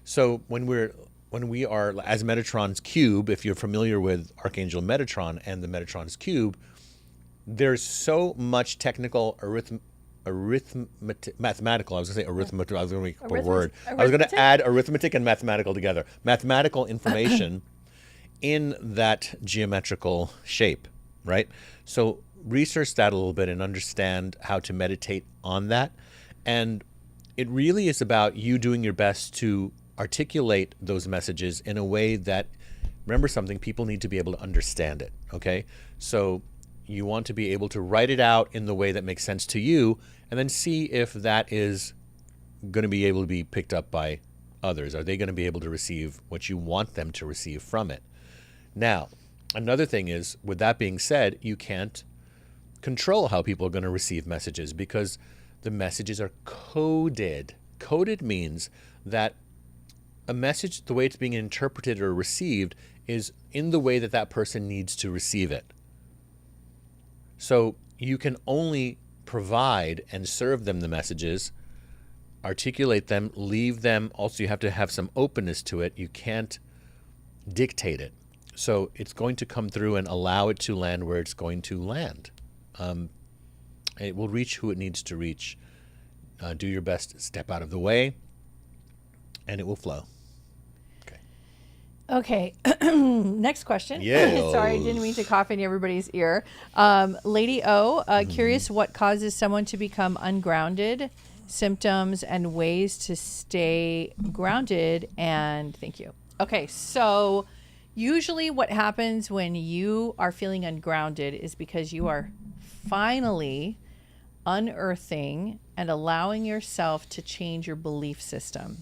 So when we're when we are, as Metatron's cube, if you're familiar with Archangel Metatron and the Metatron's cube, there's so much technical mathematical. I was going to say arithmetic. I was going to make up a word. I was going to add arithmetic and mathematical together. Mathematical information in that geometrical shape, right? So research that a little bit and understand how to meditate on that. And it really is about you doing your best to articulate those messages in a way that, remember something, people need to be able to understand it, okay? So you want to be able to write it out in the way that makes sense to you, and then see if that is going to be able to be picked up by others. Are they going to be able to receive what you want them to receive from it? Now, another thing is, with that being said, you can't control how people are going to receive messages because the messages are coded. Coded means that a message, the way it's being interpreted or received, is in the way that that person needs to receive it. So you can only provide and serve them the messages, articulate them, leave them. Also, you have to have some openness to it. You can't dictate it. So it's going to come through and allow it to land where it's going to land. It will reach who it needs to reach. Do your best to step out of the way, and it will flow. Okay. Next question. Yes. Sorry, I didn't mean to cough in everybody's ear. Lady O, curious what causes someone to become ungrounded, symptoms and ways to stay grounded, and thank you. Okay, so usually what happens when you are feeling ungrounded is because you are finally unearthing and allowing yourself to change your belief system.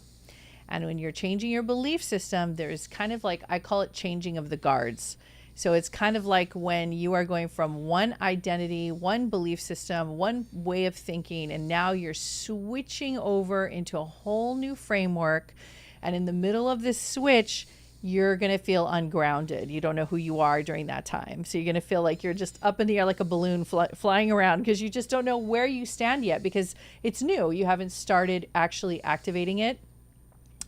And when you're changing your belief system, there's kind of like, I call it changing of the guards. So it's kind of like when you are going from one identity, one belief system, one way of thinking, and now you're switching over into a whole new framework. And in the middle of this switch, you're going to feel ungrounded. You don't know who you are during that time. So you're going to feel like you're just up in the air like a balloon flying around because you just don't know where you stand yet because it's new. You haven't started actually activating it,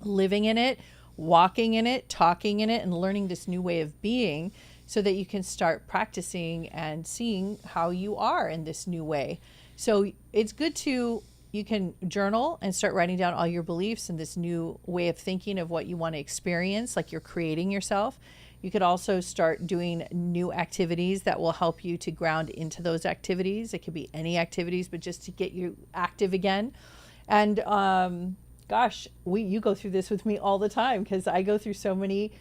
living in it, walking in it, talking in it, and learning this new way of being so that you can start practicing and seeing how you are in this new way. So it's good to, you can journal and start writing down all your beliefs and this new way of thinking of what you want to experience, like you're creating yourself. You could also start doing new activities that will help you to ground into those activities. It could be any activities, but just to get you active again. And, gosh, you go through this with me all the time because I go through so many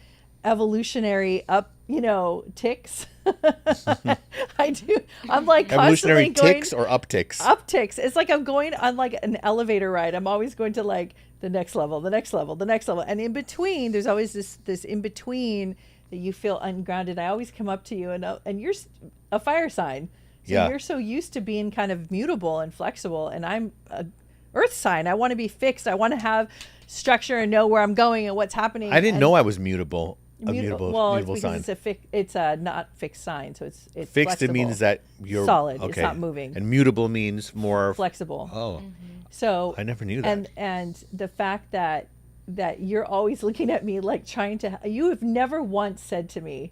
evolutionary ticks. I do. I'm like evolutionary constantly ticks or upticks? Upticks. It's like I'm going on like an elevator ride. I'm always going to like the next level, the next level, the next level. And in between, there's always this in between that you feel ungrounded. I always come up to you and you're a fire sign. So yeah. You're so used to being kind of mutable and flexible. And I'm a earth sign. I want to be fixed. I want to have structure and know where I'm going and what's happening. I didn't know I was mutable. Mutable it's sign. It's a not fixed sign, so it's fixed. Flexible. It means that you're solid. Okay. It's not moving. And mutable means more flexible. Oh, so I never knew that. And the fact that you're always looking at me like trying to. You have never once said to me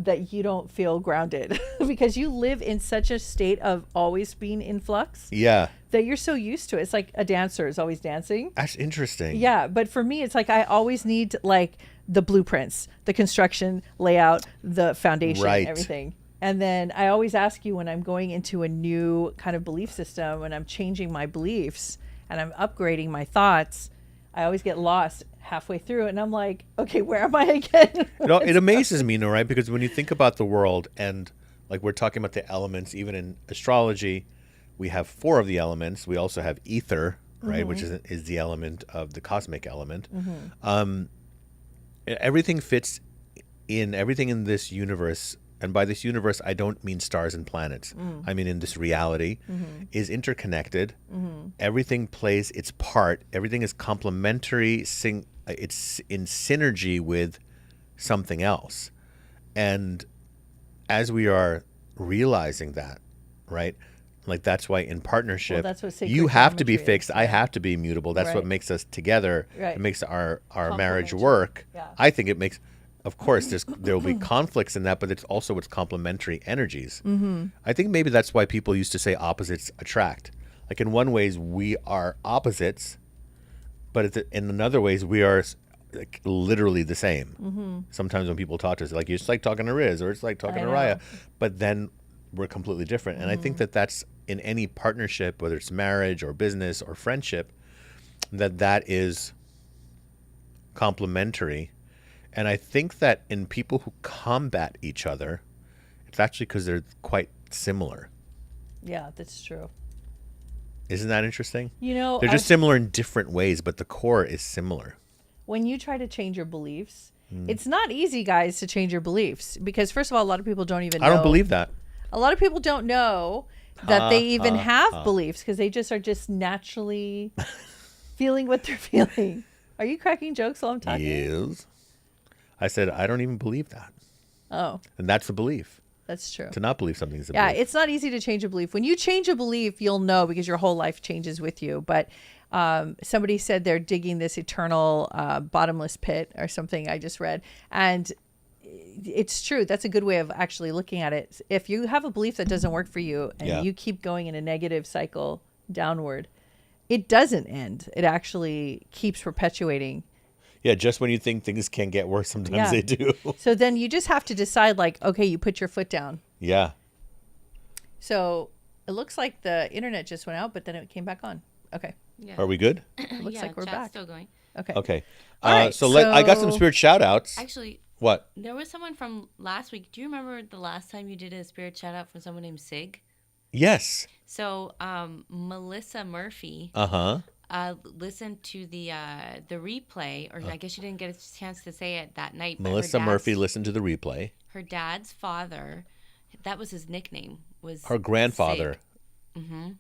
that you don't feel grounded because you live in such a state of always being in flux. Yeah. That you're so used to it. It's like a dancer is always dancing. That's interesting. Yeah, but for me, it's like I always need like the blueprints, the construction layout, the foundation, everything. And then I always ask you when I'm going into a new kind of belief system, when I'm changing my beliefs and I'm upgrading my thoughts, I always get lost halfway through and I'm like, okay, where am I again? It amazes me, right? Because when you think about the world and like we're talking about the elements, even in astrology, we have 4 of the elements. We also have ether, right, which is the element of the cosmic element. Everything fits in everything in this universe. And by this universe, I don't mean stars and planets. I mean in this reality is interconnected. Everything plays its part. Everything is complementary. It's in synergy with something else. And as we are realizing that, right, Like that's why in partnership, that's what sacred you have to be geometry is. fixed. I have to be immutable. That's what Right. makes us together. Right. It makes our marriage Complementary. work. Yeah. I think it makes, of course, there will be conflicts in that, but it's also it's complementary energies. Mm-hmm. I think maybe that's why people used to say opposites attract. Like in one ways we are opposites, but in another ways we are like literally the same. Mm-hmm. Sometimes when people talk to us, like it's like talking to Riz or it's like talking to Raya, but then we're completely different. And I think that that's in any partnership, whether it's marriage or business or friendship, that is complementary. And I think that in people who combat each other, it's actually because they're quite similar. Yeah, that's true. Isn't that interesting? You know, They're just similar in different ways, but the core is similar. When you try to change your beliefs, it's not easy, guys, to change your beliefs because, first of all, a lot of people don't even know. I don't believe that. A lot of people don't know that they even have beliefs because they just are just naturally feeling what they're feeling. Are you cracking jokes while I'm talking? Yes. I said, I don't even believe that. Oh, And that's a belief. that's true. To not believe something is a Yeah, belief. it's not easy to change a belief. When you change a belief, you'll know because your whole life changes with you. But somebody said they're digging this eternal bottomless pit or something I just read. And it's true. That's a good way of actually looking at it. If you have a belief that doesn't work for you and you keep going in a negative cycle downward, it doesn't end. It actually keeps perpetuating. Yeah, just when you think things can get worse, sometimes they do. So then you just have to decide like, okay, you put your foot down. Yeah. So it looks like the internet just went out, but then it came back on. Okay. Yeah. Are we good? It looks like we're chat's back. still going. Okay. Okay. All right, I got some so- spirit shout outs. Actually, What? there was someone from last week. Do you remember the last time you did a spirit shout out from someone named Sig? Yes. So Melissa Murphy Uh-huh. listened to the replay, or I guess she didn't get a chance to say it that night. but Melissa Murphy listened to the replay. Her dad's father, that was his nickname. Was Her grandfather. Sig.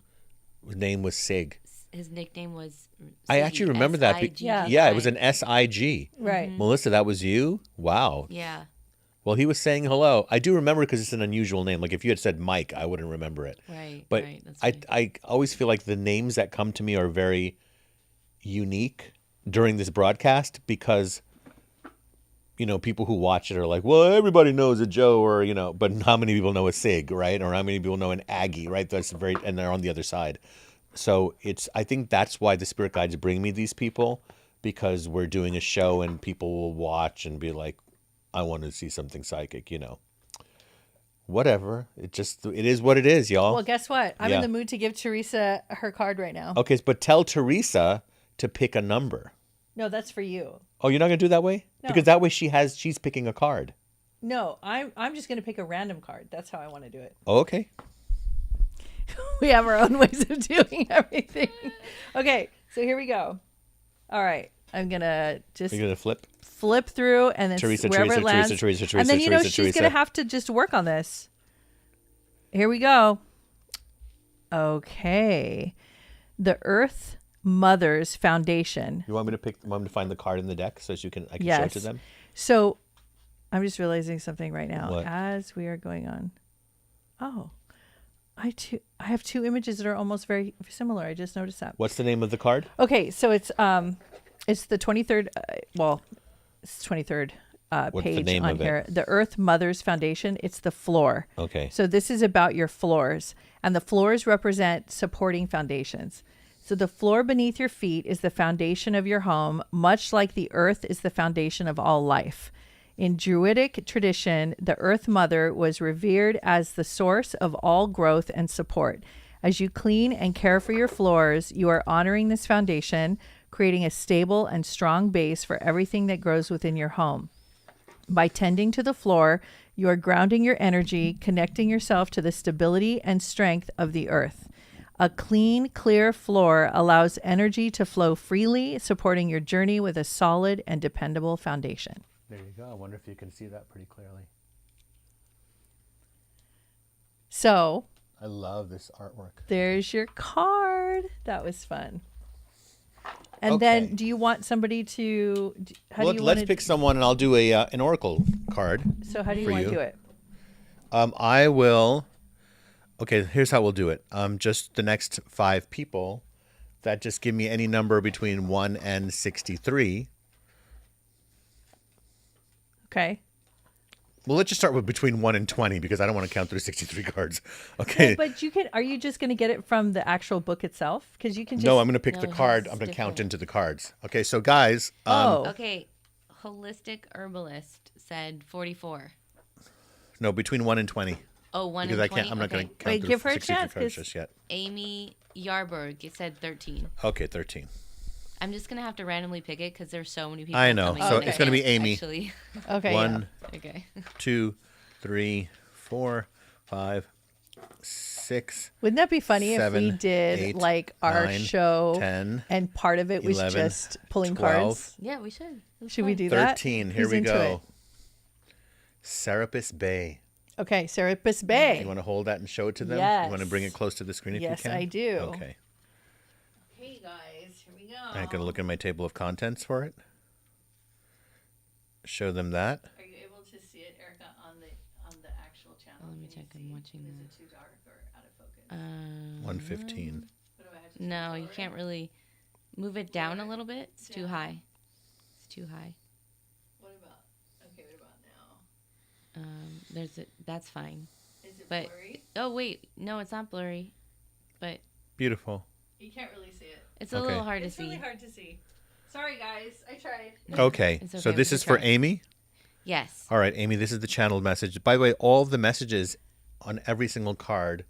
His name was Sig. His nickname was. I actually remember that. S-I-G-G-I. Yeah, it was an SIG. Right. Melissa, that was you? Wow. Yeah. Well, he was saying hello. I do remember because it's an unusual name. Like if you had said Mike, I wouldn't remember it. Right. But right. That's I, funny. I always feel like the names that come to me are very unique during this broadcast because, people who watch it are like, well, everybody knows a Joe or, but how many people know a Sig, right? Or how many people know an Aggie, right? And they're on the other side. So I think that's why the spirit guides bring me these people because we're doing a show and people will watch and be like, I want to see something psychic, Whatever. It is what it is, y'all. Well, guess what? I'm Yeah. in the mood to give Teresa her card right now. Okay, but tell Teresa to pick a number. No, that's for you. Oh, you're not going to do it that way? No. Because that way she's picking a card. No, I'm just going to pick a random card. That's how I want to do it. Oh, okay. We have our own ways of doing everything. Okay, so here we go. All right. I'm going to just You're going to flip? flip through and then Teresa, wherever Teresa, it lands. Teresa, Teresa, and then, Teresa, she's Teresa. going to have to just work on this. Here we go. Okay. The Earth Mother's Foundation. You want me to find the card in the deck so I can show it Yes. to them? So I'm just realizing something right now What? as we are going on. Oh, I have two images that are almost very similar. I just noticed that. What's the name of the card? Okay, so it's the 23rd. It's 23rd What's the page name on of it? here. The Earth Mother's Foundation. It's the floor. Okay. So this is about your floors, and the floors represent supporting foundations. So the floor beneath your feet is the foundation of your home, much like the earth is the foundation of all life. In Druidic tradition, the Earth Mother was revered as the source of all growth and support. As you clean and care for your floors, you are honoring this foundation, creating a stable and strong base for everything that grows within your home. By tending to the floor, you are grounding your energy, connecting yourself to the stability and strength of the earth. A clean, clear floor allows energy to flow freely, supporting your journey with a solid and dependable foundation. There you go. I wonder if you can see that pretty clearly. So I love this artwork. there's your card. That was fun. And Okay. then do you want somebody to, Let's pick someone and I'll do an oracle card. So how do you for want you. to do it? I will Okay, here's how we'll do it. Just the next 5 people that just give me any number between 1 and 63. Okay. Well, let's just start with between 1 and 20 because I don't want to count through 63 cards. Okay. Yeah, but you can. Are you just going to get it from the actual book itself? Because you can just. No, I'm going to pick No, the card. it's I'm going to count different. into the cards. Okay, so guys. Okay. Holistic herbalist said 44. No, between 1 and 20. Oh, 1 Because and I 20. can't. I'm not going Okay. to count Wait, through give her a 63 chance, cards 'cause- just yet. Amy Yarberg, it said 13. Okay, 13. I'm just gonna have to randomly pick it because there's so many people. I know. coming So in it's gonna be advance, Amy. Actually. Okay. 1, Okay. 2, 3, 4, 5, 6. Wouldn't that be funny if we 7, did 8, like our 9, show 10, and part of it was 11, just pulling 12. cards? Yeah, we should. It was Should we fun. do that? 13. Here Who's we into go. it? Serapis Bay. Okay, Serapis Bay. You want to hold that and show it to them? Yes. You want to bring it close to the screen if Yes, you can? I do. Okay. Hey guys, here we go. I'm going to look at my table of contents for it. Show them that. Are you able to see it, Erica, on the actual channel? Let me check. I'm watching Is the. it too dark or out of focus? 115. What do I have to No, you lower can't it? really move it down a little bit. It's too high. It's too high. What about? Okay, what about now? That's fine. Is it But blurry? oh wait, no, it's not blurry, but Beautiful. You can't really see it. it's a Okay. little hard to It's see. really hard to see. Sorry guys, I tried. Okay. It's So okay, this we is for tried. Amy. Yes. All right, Amy, this is the channeled message. By the way, all of the messages on every single card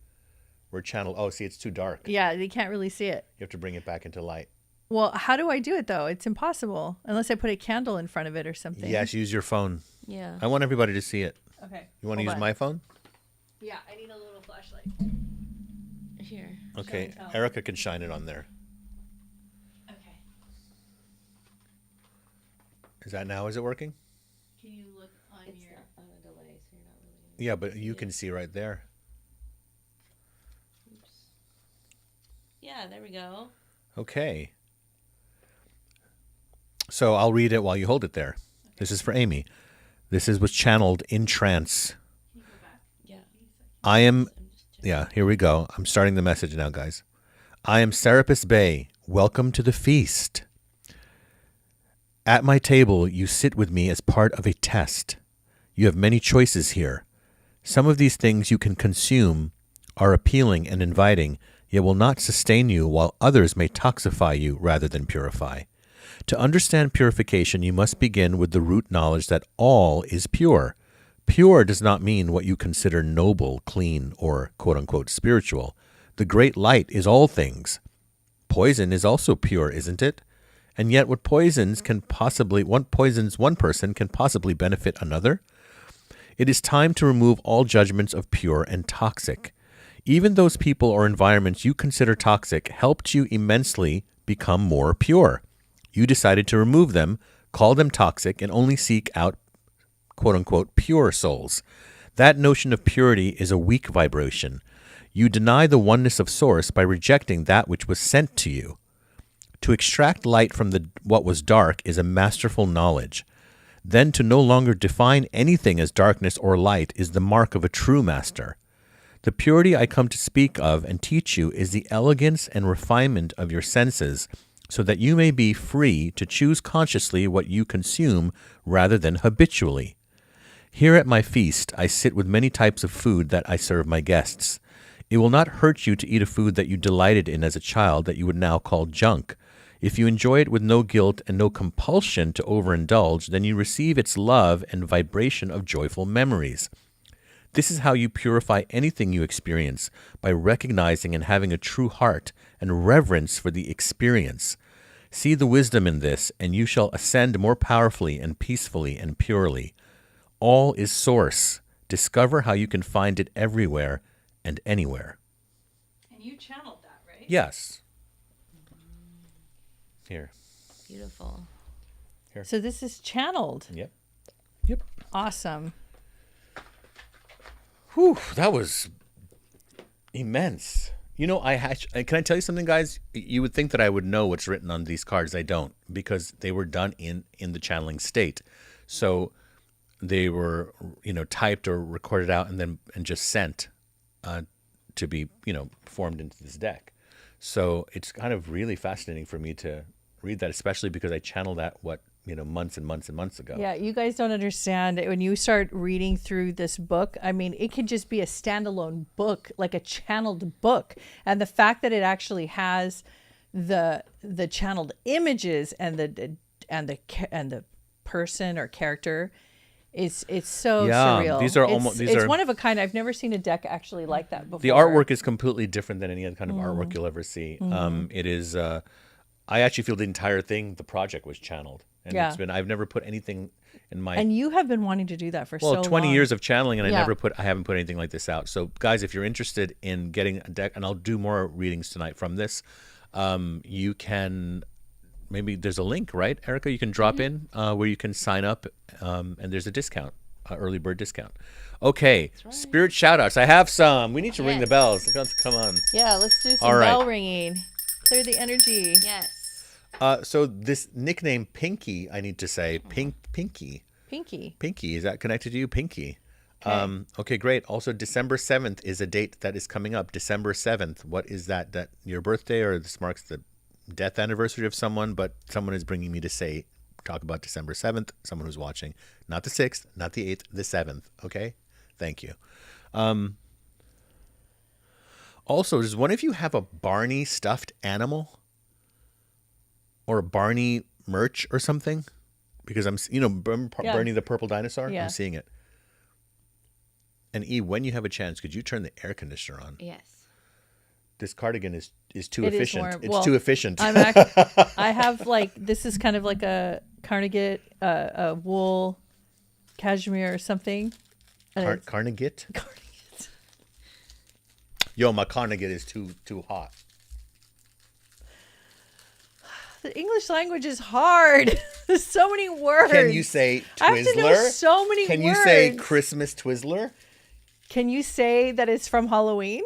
were channeled. Oh, see, it's too dark. Yeah, they can't really see it. You have to bring it back into light. Well, how do I do it though? It's impossible unless I put a candle in front of it or something. Yes, use your phone. Yeah. I want everybody to see it. Okay. You want to Hold use on. my phone? Yeah, I need a little flashlight. Here. Okay. and tell. Erica can shine it on there. Okay. Is that now? Is it working? Can you look on It's your? not on a delay, so you're not really. Yeah, but you can see right there. Oops. Yeah, there we go. Okay. So I'll read it while you hold it there. This is for Amy. This was channeled in trance. Yeah. I am, I'm just checking. yeah, here we go. I'm starting the message now, guys. I am Serapis Bay. Welcome to the feast. At my table, you sit with me as part of a test. You have many choices here. Some of these things you can consume are appealing and inviting, yet will not sustain you, while others may toxify you rather than purify. To understand purification, you must begin with the root knowledge that all is pure. Pure does not mean what you consider noble, clean, or quote-unquote spiritual. The great light is all things. Poison is also pure, isn't it? And yet what poisons one person can possibly benefit another? It is time to remove all judgments of pure and toxic. Even those people or environments you consider toxic helped you immensely become more pure. You decided to remove them, call them toxic, and only seek out quote-unquote pure souls. That notion of purity is a weak vibration. You deny the oneness of source by rejecting that which was sent to you. To extract light from what was dark is a masterful knowledge. Then to no longer define anything as darkness or light is the mark of a true master. The purity I come to speak of and teach you is the elegance and refinement of your senses, so that you may be free to choose consciously what you consume rather than habitually. Here at my feast, I sit with many types of food that I serve my guests. It will not hurt you to eat a food that you delighted in as a child that you would now call junk. If you enjoy it with no guilt and no compulsion to overindulge, then you receive its love and vibration of joyful memories. This is how you purify anything you experience, by recognizing and having a true heart and reverence for the experience. See the wisdom in this, and you shall ascend more powerfully and peacefully and purely. All is source. Discover how you can find it everywhere and anywhere. And you channeled that, right? Yes. Here. Beautiful. So this is channeled. Yep. Yep. Awesome. Whew, that was immense. You know, can I tell you something, guys? You would think that I would know what's written on these cards. I don't, because they were done in the channeling state. So they were, typed or recorded out and just sent to be, formed into this deck. So it's kind of really fascinating for me to read that, especially because I channeled that, months and months and months ago. Yeah, you guys don't understand. When you start reading through this book, I mean, it can just be a standalone book, like a channeled book. And the fact that it actually has the channeled images and the person or character, it's so surreal. It's one of a kind. I've never seen a deck actually like that before. The artwork is completely different than any other kind of artwork you'll ever see. It is. I actually feel the entire thing, the project was channeled, and I've never put anything in my. And you have been wanting to do that for so long. 20 years of channeling, and I haven't put anything like this out. So, guys, if you're interested in getting a deck, and I'll do more readings tonight from this, you can. Maybe there's a link, right, Erica? You can drop in where you can sign up, and there's a discount, early bird discount. Okay, right. Spirit shout-outs. I have some. We need to ring the bells. Come on. Yeah, let's do some bell ringing. Clear the energy. Yes. So this nickname Pinky, I need to say, Pinky. Pinky, is that connected to you? Pinky. Okay. Okay, great. Also, December 7th is a date that is coming up. December 7th. What is that? That your birthday, or this marks the death anniversary of someone? But someone is bringing me to talk about December 7th. Someone who's watching. Not the 6th, not the 8th, the 7th. Okay? Thank you. Also, does one of you have a Barney stuffed animal? Or a Barney merch or something? Because I'm, Barney the purple dinosaur? Yeah. I'm seeing it. And E, when you have a chance, could you turn the air conditioner on? Yes. This cardigan is too efficient. It's too efficient. I have this is kind of like a cardigan, a wool cashmere or something. Cardigan? Yo, my cardigan is too hot. The English language is hard. There's so many words. Can you say Twizzler? I have to know so many words. Can you say Christmas Twizzler? Can you say that it's from Halloween?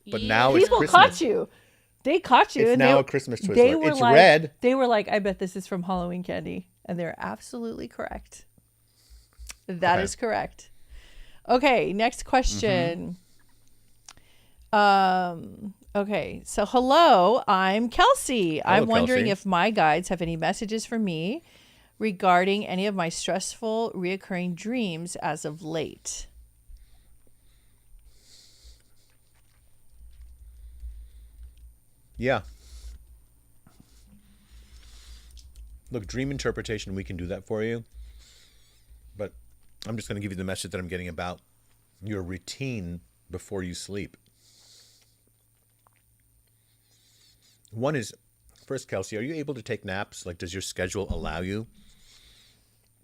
But now it's Christmas. People caught you. They caught you. It's now a Christmas Twizzler. It's red. They were like, I bet this is from Halloween candy. And they're absolutely correct. That is correct. Okay, next question. Okay, so hello, I'm Kelsey. Hello, I'm wondering Kelsey. if my guides have any messages for me regarding any of my stressful, reoccurring dreams as of late. Yeah. Look, dream interpretation, we can do that for you. But I'm just going to give you the message that I'm getting about your routine before you sleep. One is, first, Kelsey, are you able to take naps? Like, does your schedule allow you?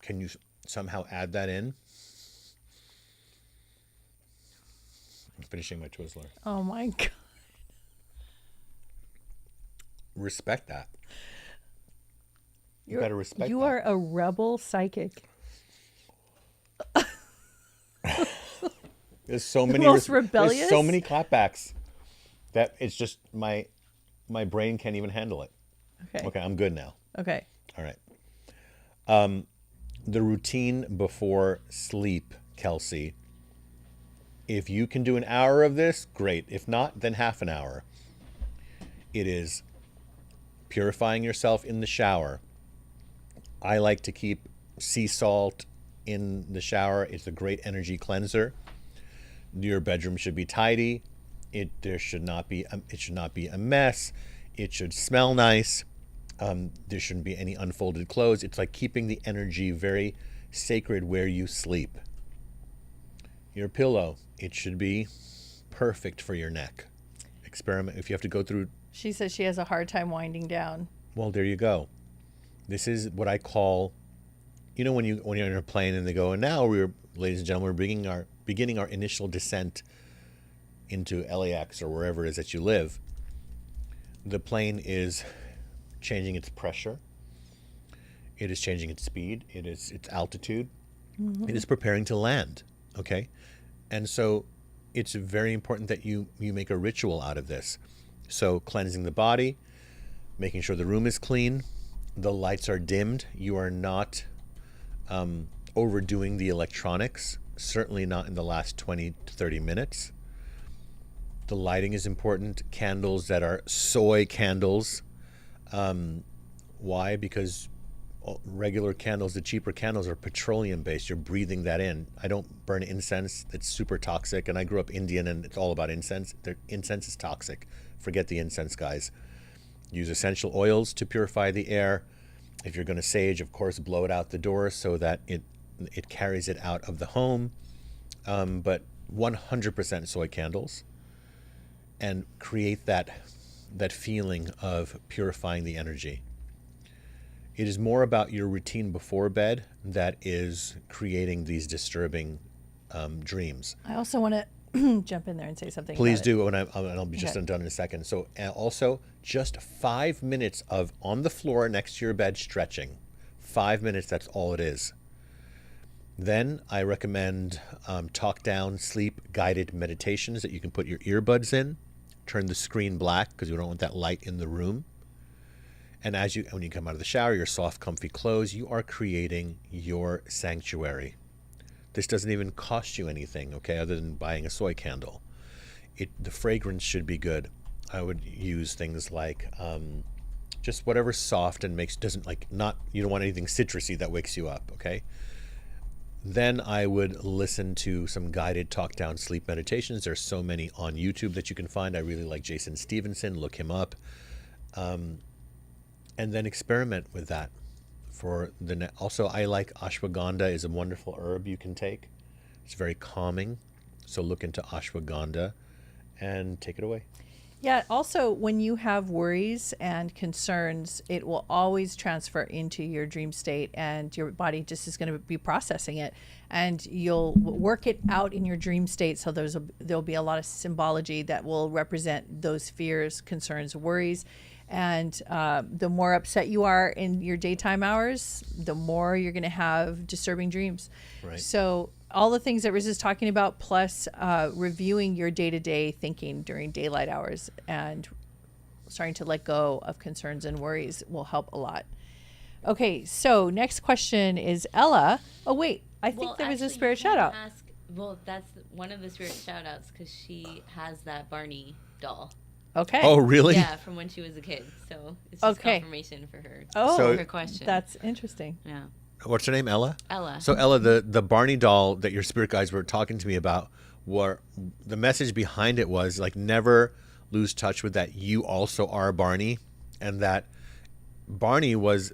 Can you somehow add that in? I'm finishing my Twizzler. Oh, my God. Respect that. You got to respect that. You are a rebel psychic. There's so many most rebellious. There's so many clapbacks that it's just my brain can't even handle it. Okay, I'm good now. Okay. All right. The routine before sleep, Kelsey. If you can do an hour of this, great. If not, then half an hour. It is purifying yourself in the shower. I like to keep sea salt in the shower. It's a great energy cleanser. Your bedroom should be tidy. It should not be a mess. It should smell nice. There shouldn't be any unfolded clothes. It's like keeping the energy very sacred where you sleep. Your pillow, it should be perfect for your neck. Experiment if you have to go through. She says she has a hard time winding down. Well, there you go. This is what I call, when you're in a plane and they go, and now ladies and gentlemen, we're beginning our initial descent into LAX or wherever it is that you live. The plane is changing its pressure. It is changing its speed. It is its altitude. Mm-hmm. It is preparing to land. Okay, and so it's very important that you make a ritual out of this. So cleansing the body, making sure the room is clean, the lights are dimmed. You are not overdoing the electronics. Certainly not in the last 20 to 30 minutes. The lighting is important. Candles that are soy candles. Why? Because regular candles, the cheaper candles, are petroleum based. You're breathing that in. I don't burn incense. It's super toxic. And I grew up Indian, and it's all about incense. Incense is toxic. Forget the incense, guys. Use essential oils to purify the air. If you're going to sage, of course, blow it out the door so that it carries it out of the home. But 100% soy candles, and create that feeling of purifying the energy. It is more about your routine before bed that is creating these disturbing dreams. I also want to jump in there and say something. Please about do, and I'll be just done in a second. So also, just 5 minutes of on the floor next to your bed stretching. 5 minutes, that's all it is. Then I recommend talk down, sleep guided meditations that you can put your earbuds in. Turn the screen black because you don't want that light in the room. And when you come out of the shower, your soft, comfy clothes, you are creating your sanctuary. This doesn't even cost you anything, okay, other than buying a soy candle. The fragrance should be good. I would use things like just whatever soft and you don't want anything citrusy that wakes you up, okay? Then I would listen to some guided talk down sleep meditations. There's so many on YouTube that you can find. I really like Jason Stevenson. Look him up. And then experiment with that. Also, I like ashwagandha is a wonderful herb you can take. It's very calming. So look into ashwagandha and take it away. Yeah. Also, when you have worries and concerns, it will always transfer into your dream state, and your body just is going to be processing it, and you'll work it out in your dream state. So there'll be a lot of symbology that will represent those fears, concerns, worries. And the more upset you are in your daytime hours, the more you're going to have disturbing dreams. Right. So all the things that Riz is talking about, plus reviewing your day-to-day thinking during daylight hours and starting to let go of concerns and worries will help a lot. Okay, so next question is Ella. Oh, wait. I think there was a spirit shout-out. Well, that's one of the spirit shout-outs because she has that Barney doll. Okay. Oh, really? Yeah, from when she was a kid. So it's just confirmation for her. Oh, her question. That's interesting. Yeah. What's her name? Ella? Ella. So Ella, the Barney doll that your spirit guides were talking to me about, the message behind it was like, never lose touch with that you also are Barney, and that Barney was,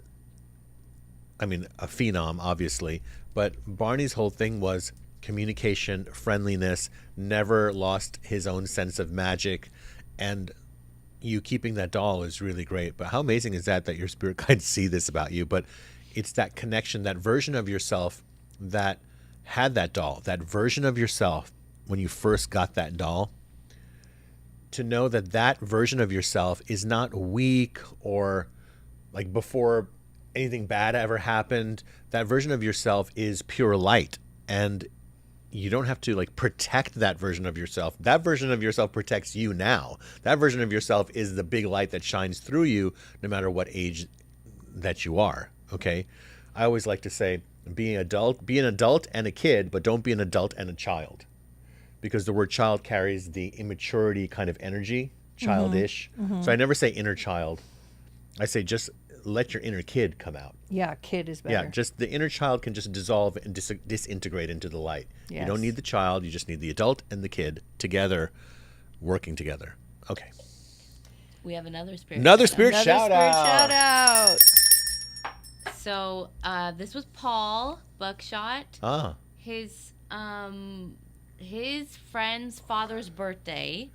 a phenom, obviously, but Barney's whole thing was communication, friendliness, never lost his own sense of magic. And you keeping that doll is really great. But how amazing is that your spirit guides see this about you? But it's that connection, that version of yourself that had that doll, that version of yourself when you first got that doll, to know that version of yourself is not weak or like before anything bad ever happened. That version of yourself is pure light. And you don't have to protect that version of yourself. That version of yourself protects you now. That version of yourself is the big light that shines through you no matter what age that you are, okay? I always like to say, be an adult and a kid, but don't be an adult and a child. Because the word child carries the immaturity kind of energy, childish. Mm-hmm. So I never say inner child. I say just let your inner kid come out. Yeah, kid is better. Yeah, just the inner child can just dissolve and disintegrate into the light. Yes. You don't need the child, you just need the adult and the kid together, working together. Okay. We have another spirit. Another spirit shout out. So this was Paul Buckshot. Ah. His friend's father's birthday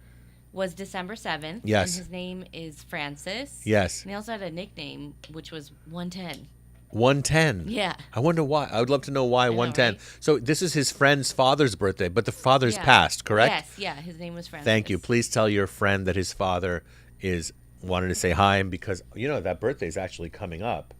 was December 7th. Yes. And his name is Francis. Yes. And he also had a nickname, which was 110. 110. Yeah. I wonder why. I would love to know why 110. Right? So this is his friend's father's birthday, but the father's passed, correct? Yes. Yeah. His name was Francis. Thank you. Please tell your friend that his father wanted to say hi, and because that birthday is actually coming up,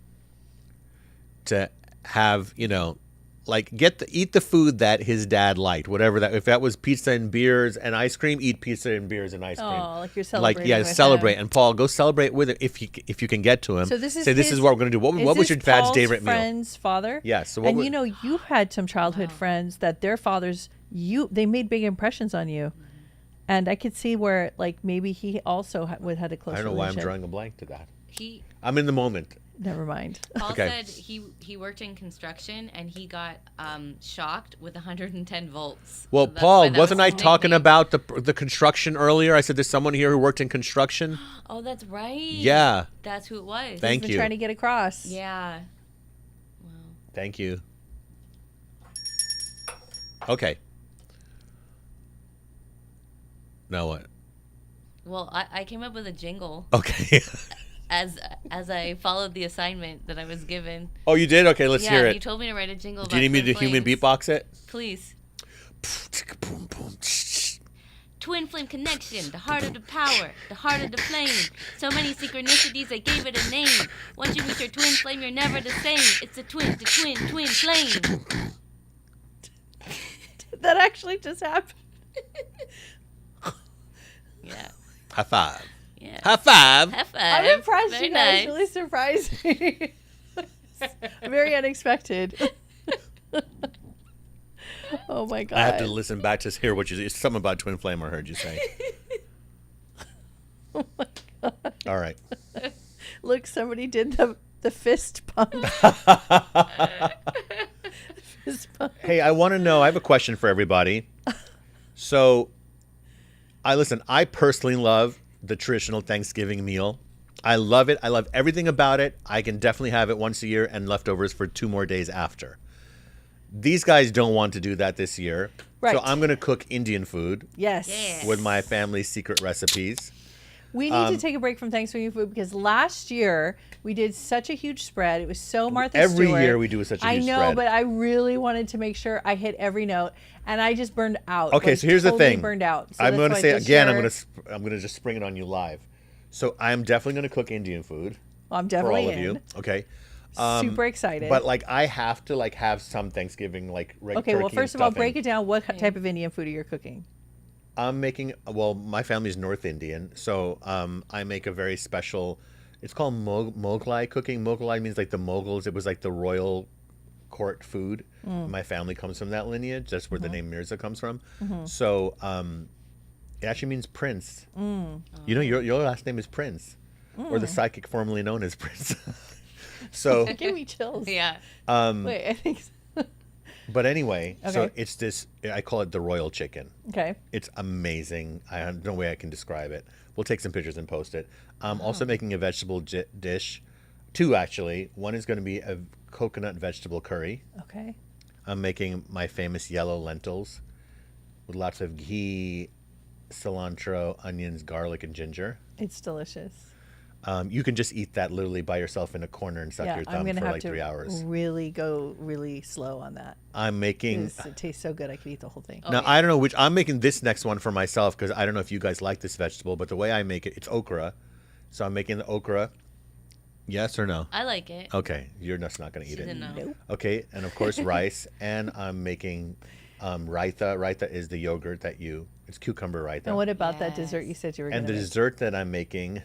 to have eat the food that his dad liked, whatever that. If that was pizza and beers and ice cream, eat pizza and beers and ice cream. Oh, like you're celebrating. with celebrate. him. And Paul, go celebrate with him if you can get to him. So this is this is what we're going to do. What was your dad's Paul's favorite meal? Friend's father. Yes. So you've had some childhood friends that their fathers they made big impressions on you, And I could see where, like, maybe he also had a close I don't know why I'm relationship. drawing a blank to that. He I'm in the moment. Never mind. Paul Okay. said he worked in construction and he got shocked with 110 volts. Well, So that's why Paul, that wasn't was I his talking nickname. about the construction earlier? I said there's someone here who worked in construction. Oh, that's right. Yeah. That's who it was. Thank Been you. trying to get across. Yeah. Wow. Thank you. Okay. Now what? Well, I came up with a jingle Okay. as I followed the assignment that I was given. Oh, you did? Okay, let's hear You it. told me to write a jingle. Do you need me to human beatbox it? Please. Boom, boom. Twin flame connection, the heart of the power, the heart of the flame. So many synchronicities, I gave it a name. Once you meet your twin flame, you're never the same. It's the twin flame. That actually just happened. Yeah. High five. Yeah. High five. High five. I'm impressed. Very You guys nice. really surprised me. Very unexpected. Oh my god. I have to listen back to hear what you say. Something about twin flame I heard you say. Oh my god. All right. Look, somebody did the fist pump. Fist pump. Hey, I want to know. I have a question for everybody. So, I personally love the traditional Thanksgiving meal. I love it. I love everything about it. I can definitely have it once a year and leftovers for 2 more days after. These guys don't want to do that this year. Right. So I'm going to cook Indian food Yes. Yeah. with my family's secret recipes. We need to take a break from Thanksgiving food because last year we did such a huge spread. It was so Martha Every Stewart. year we do such a huge I know, spread. but I really wanted to make sure I hit every note, and I just burned out. Okay, like, so here's the totally thing. Burned out. So I'm that's going to why say this again. year- I'm going to just spring it on you live. So I'm definitely going to cook Indian food Well, I'm for definitely all of in. you. Okay. Super excited. But like I have to like have some Thanksgiving like okay, well, first of all, break it down. What type of Indian food are you cooking? I'm making. Well, my family's North Indian, so I make a very special. It's called Mughlai cooking. Mughlai means like the Mughals. It was like the royal court food. My family comes from that lineage. That's where the name Mirza comes from. So it actually means prince. You know, your last name is Prince, or the psychic formerly known as Prince. So, Give me chills. Yeah. Wait, I think so. but anyway, so Okay. it's this. I call it the royal chicken. Okay. It's amazing. I have no way I can describe it. We'll take some pictures and post it. I'm also making a vegetable dish. 2 actually. One is going to be a coconut vegetable curry. Okay. I'm making my famous yellow lentils with lots of ghee, cilantro, onions, garlic, and ginger. It's delicious. You can just eat that literally by yourself in a corner and suck Yeah, your I'm thumb gonna for have like to 3 hours. really go really slow on that. I'm making. It tastes so good, I could eat the whole thing. Oh, Now, yeah. I don't know which. I'm making this next one for myself because I don't know if you guys like this vegetable, but the way I make it, it's okra. So I'm making the okra. Yes or no? I like it. Okay, you're just not going to eat She's it. a no. Nope. Okay, and of course rice, and I'm making raita. Raita is the yogurt that it's cucumber raita. And what about that Yes. dessert you said you were And going the to make? dessert that I'm making,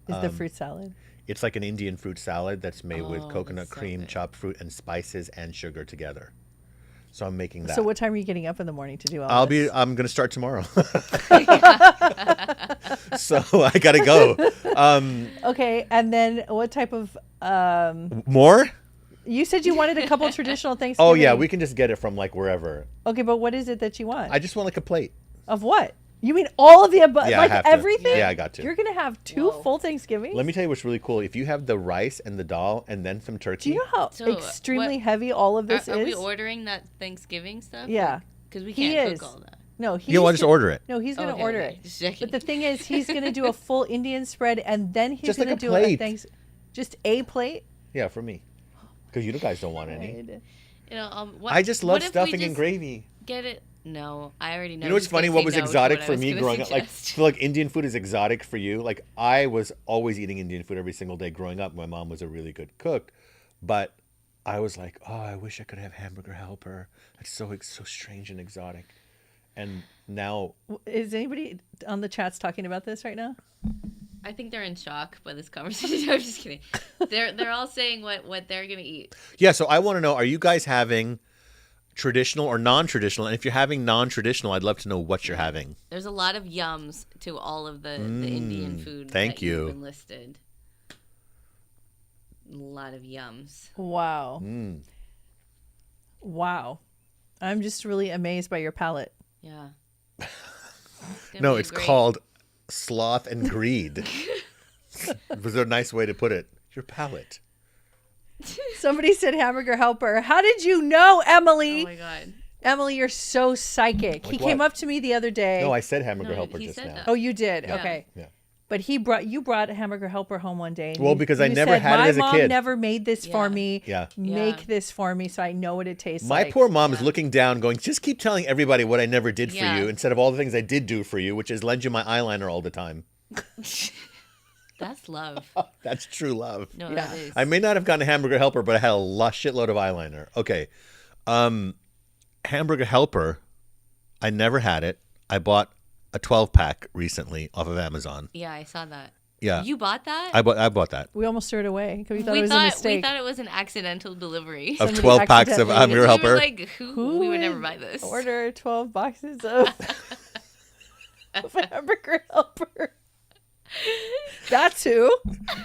Is the fruit salad. it's like an Indian fruit salad that's made with Oh, coconut that's so cream, good. chopped fruit, and spices and sugar together. So I'm making that. So what time are you getting up in the morning to do all this? I'm gonna start tomorrow. So I gotta go. Okay, and then what type of More? you said you wanted a couple traditional Thanksgiving. Oh yeah, we can just get it from like wherever. Okay, but what is it that you want? I just want like a plate. Of what? You mean all of the above? Yeah, I like have to. everything? Yeah, I got to. You're going to have 2 Whoa. full Thanksgivings? Let me tell you what's really cool. If you have the rice and the dal and then some turkey. Do you know how So, extremely what- heavy all of this Are is? we ordering that Thanksgiving stuff? Yeah. Because we He can't is. cook all that. No, You want to just order it. No, he's going to Okay, order okay. it. Just checking. But the thing is, he's going to do a full Indian spread, and then he's Just like going to a do a plate. just a plate. Yeah, for me. Because you guys don't want any. Right. You know, what, I just what love if we stuffing and just gravy. Get it? No, I already know. You know what's he's gonna funny? What say was no to exotic what I for was me gonna growing up? Like, suggest. I feel like Indian food is exotic for you. Like, I was always eating Indian food every single day growing up. My mom was a really good cook, but I was like, oh, I wish I could have hamburger helper. That's so strange and exotic. And now, Is anybody on the chats talking about this right now? I think they're in shock by this conversation. I'm just kidding. They're all saying what they're gonna eat. yeah. So I want to know: are you guys having traditional or non-traditional? And if you're having non-traditional, I'd love to know what you're having. There's a lot of yums to all of the Indian food thank that you. you've enlisted. A lot of yums. Wow. Wow. I'm just really amazed by your palate. Yeah. No, it's called sloth and greed. Was a nice way to put it. Your palate. Somebody said hamburger helper. How did you know, Emily? Oh my God. Emily, you're so psychic. He came up to me the other day. No, I said hamburger No, helper he just said now. that. Oh, you did? Yeah. Okay. Yeah. But you brought a hamburger helper home one day. And Well, because I never said, had it as a my kid. mom never made this for Yeah. me. Yeah. Make Yeah. this for me so I know what it tastes My like. poor mom is looking down going, just keep telling everybody what I never did for Yeah. you instead of all the things I did do for you, which is lend you my eyeliner all the time. That's love. That's true love. No, Yeah. that is. I may not have gotten a hamburger helper, but I had a shitload of eyeliner. Okay. Hamburger helper, I never had it. I bought a 12-pack recently off of Amazon. Yeah, I saw that. Yeah. You bought that? I bought that. We almost threw it away because we thought it was a we mistake. thought it was an accidental delivery. Of Somebody 12 packs of accidentally- hamburger We helper. were like, who? We would never would buy this. Order 12 boxes of, of hamburger helper. That's who.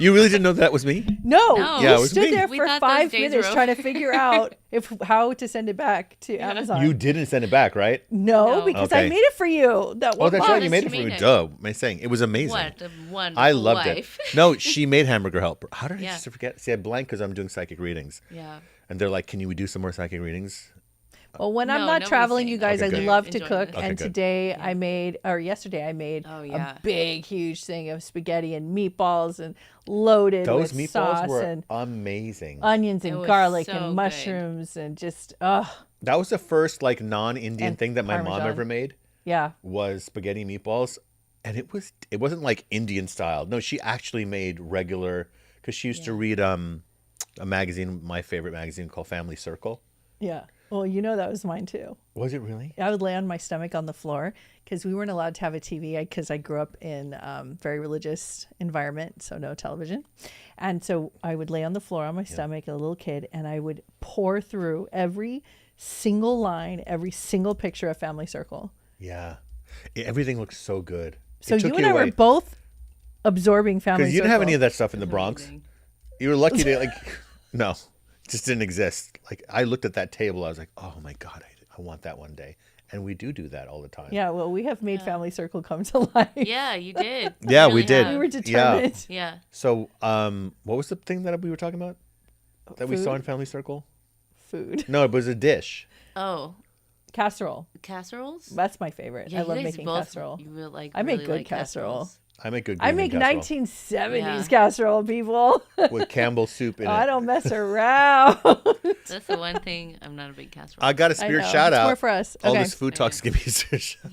You really didn't know that was me? No, No. Yeah, it we was stood me. there We for thought those 5 days minutes were trying to over. figure out how to send it back to Amazon. You didn't send it back, right? No, No. because I Okay. made it for you. That Oh, one that's box. right. You made she it for me. made it. Duh. I'm saying it was amazing. What a wonderful I loved wife. it. No, she made hamburger helper. How did I Yeah. just forget? See, I blank because I'm doing psychic readings. Yeah. And they're like, can you do some more psychic readings? Well, when I'm No, not nobody's traveling, saying you that. guys, Okay, I good. love to Enjoying cook. this. Okay, And good. today yesterday I made Oh, yeah. a big, huge thing of spaghetti and meatballs and loaded Those with meatballs sauce were and amazing. onions It and was garlic so and good. mushrooms and just, That was the first like non-Indian And thing that my mom Parmesan. ever made yeah. was spaghetti meatballs. And it wasn't like Indian style. No, she actually made regular, because she used to read a magazine, my favorite magazine called Family Circle. Yeah. Well, that was mine too. Was it really? I would lay on my stomach on the floor because we weren't allowed to have a TV because I grew up in very religious environment, so no television. And so I would lay on the floor on my stomach, a little kid, and I would pour through every single line, every single picture of Family Circle. Yeah. Everything looks so good. So It took you and I were both absorbing Family Circle. because you didn't have any of that stuff in the Bronx. Amazing. You were lucky to no, it just didn't exist. Like I looked at that table, I was like, oh my God, I want that one day. And we do that all the time. Yeah, well, we have made Family Circle come to life. Yeah, you did. Yeah, You we really did. have. We were determined. Yeah. So, what was the thing that we were talking about that we saw Food? in Family Circle? Food. No, it was a dish. Oh, Casserole. casseroles? That's my favorite. Yeah, I you love guys making both, casserole. You really like. I make really good like casserole. casseroles. I make good. I green make casserole 1970s Yeah. casserole, people. with Campbell soup in I it. don't mess around. That's the one thing I'm not a big casserole. I got a I spirit know. shout It's out. more for us. All Okay. this food talks give me a spirit shout.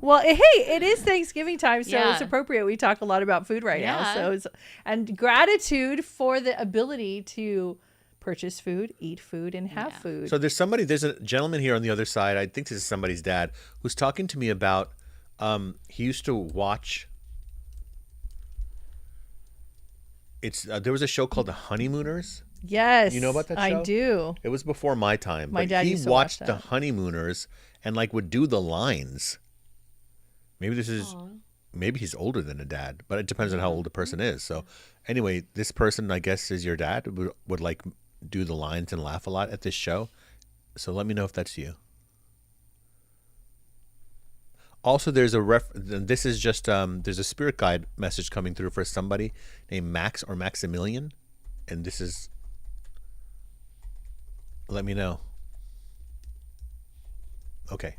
Well, hey, it is Thanksgiving time, so Yeah. it's appropriate. We talk a lot about food right now. Yeah. So, and gratitude for the ability to purchase food, eat food, and have Yeah. food. So there's a gentleman here on the other side. I think this is somebody's dad who's talking to me about. He used to watch. There was a show called The Honeymooners. Yes, You know about that I show? do. It was before my time. My but dad he used to watch watched The that. Honeymooners and would do the lines. Maybe this is. Maybe he's older than a dad, but it depends on how old the person is. So, anyway, this person, I guess, is your dad. Would do the lines and laugh a lot at this show. So let me know if that's you. Also, there's this is just there's a spirit guide message coming through for somebody named Max or Maximilian, and this is. Let me know. Okay.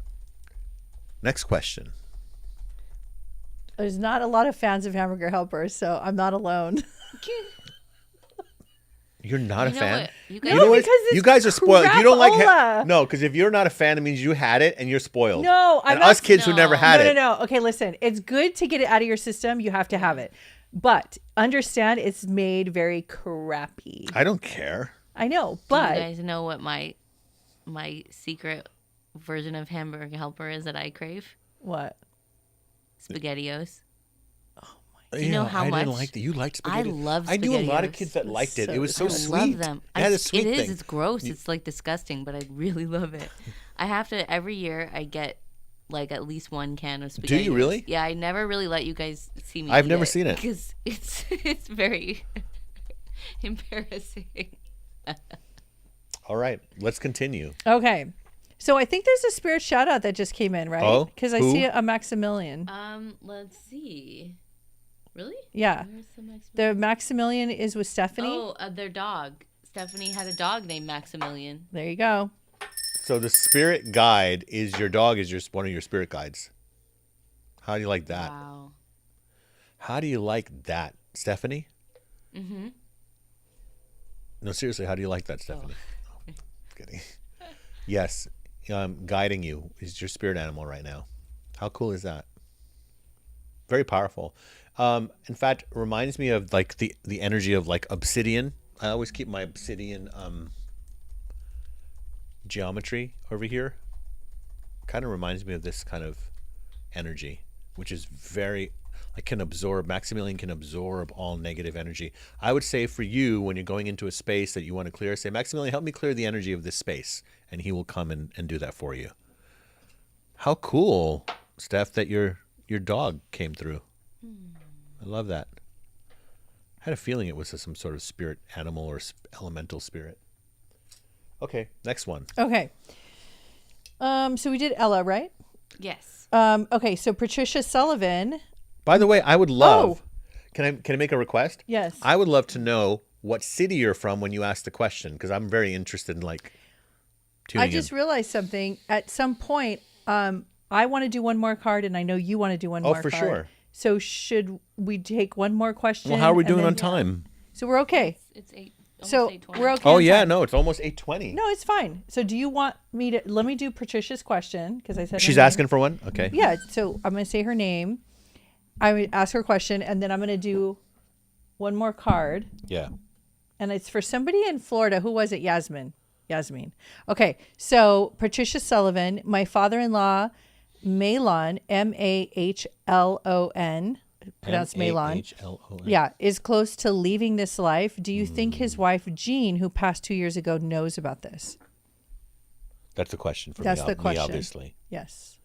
Next question. There's not a lot of fans of Hamburger Helper, so I'm not alone. You're not a You know fan? what? You You guys, No, know what? because it's You guys are spoiled. If you don't like crapola. no, because if you're not a fan, it means you had it and you're spoiled. No, I'm and not- us kids who never No. had no, it. No. Okay, listen. It's good to get it out of your system. You have to have it. But understand it's made very crappy. I don't care. I know, do but you guys know what my secret version of hamburger helper is that I crave? what? SpaghettiOs. Oh my Do you know how much? I didn't like that. You liked spaghetti. I love I knew a lot of SpaghettiOs. kids that liked it. It was so so I sweet. love them. It had a sweet It is. thing. It's gross. It's like disgusting, but I really love it. I have to every year. I get like at least one can of spaghetti. Do you really? Yeah, I never really let you guys see me. I've never seen it because it's very embarrassing. All right, let's continue. Okay. So I think there's a spirit shout out that just came in, right? Oh, Because I who? see a Maximilian. Let's see. Really? Yeah. Where's the Maximilian? The Maximilian is with Stephanie. Oh, their dog. Stephanie had a dog named Maximilian. There you go. So the spirit guide is your dog is one of your spirit guides. How do you like that? Wow. How do you like that, Stephanie? Mm-hmm. No, seriously, how do you like that, Stephanie? Oh, kidding. Yes, guiding you is your spirit animal right now. How cool is that? Very powerful. In fact, it reminds me of like the energy of like obsidian. I always keep my obsidian geometry over here. Kind of reminds me of this kind of energy, which is very, Maximilian can absorb all negative energy. I would say for you, when you're going into a space that you want to clear, say, Maximilian, help me clear the energy of this space. And he will come and do that for you. How cool, Steph, that your dog came through. I love that. I had a feeling it was some sort of spirit animal or elemental spirit. Okay, next one. Okay. So we did Ella, right? Yes. Okay, so Patricia Sullivan. By the way, I would love. Oh. Can I make a request? Yes. I would love to know what city you're from when you ask the question, because I'm very interested in tuning I just realized something. At some point, I want to do one more card, and I know you want to do one more card. Oh, for sure. So should we take one more question? Well, how are we and doing then- on time? So we're okay. It's 8. So 8:20. we're okay. Oh on yeah, time. no, it's almost 8:20. No, it's fine. So do you want me to let me do Patricia's question because I said her She's name. asking for one. Okay. Yeah. So I'm going to say her name. I would ask her a question, and then I'm going to do one more card, Yeah. and it's for somebody in Florida. Who was it? Yasmin. Okay. So Patricia Sullivan, my father-in-law, Malon, Mahlon, pronounced Malon. Mahlon. Yeah, is close to leaving this life. Do you think his wife Jean, who passed 2 years ago, knows about this? That's the question for That's me. the question. Obviously. Yes.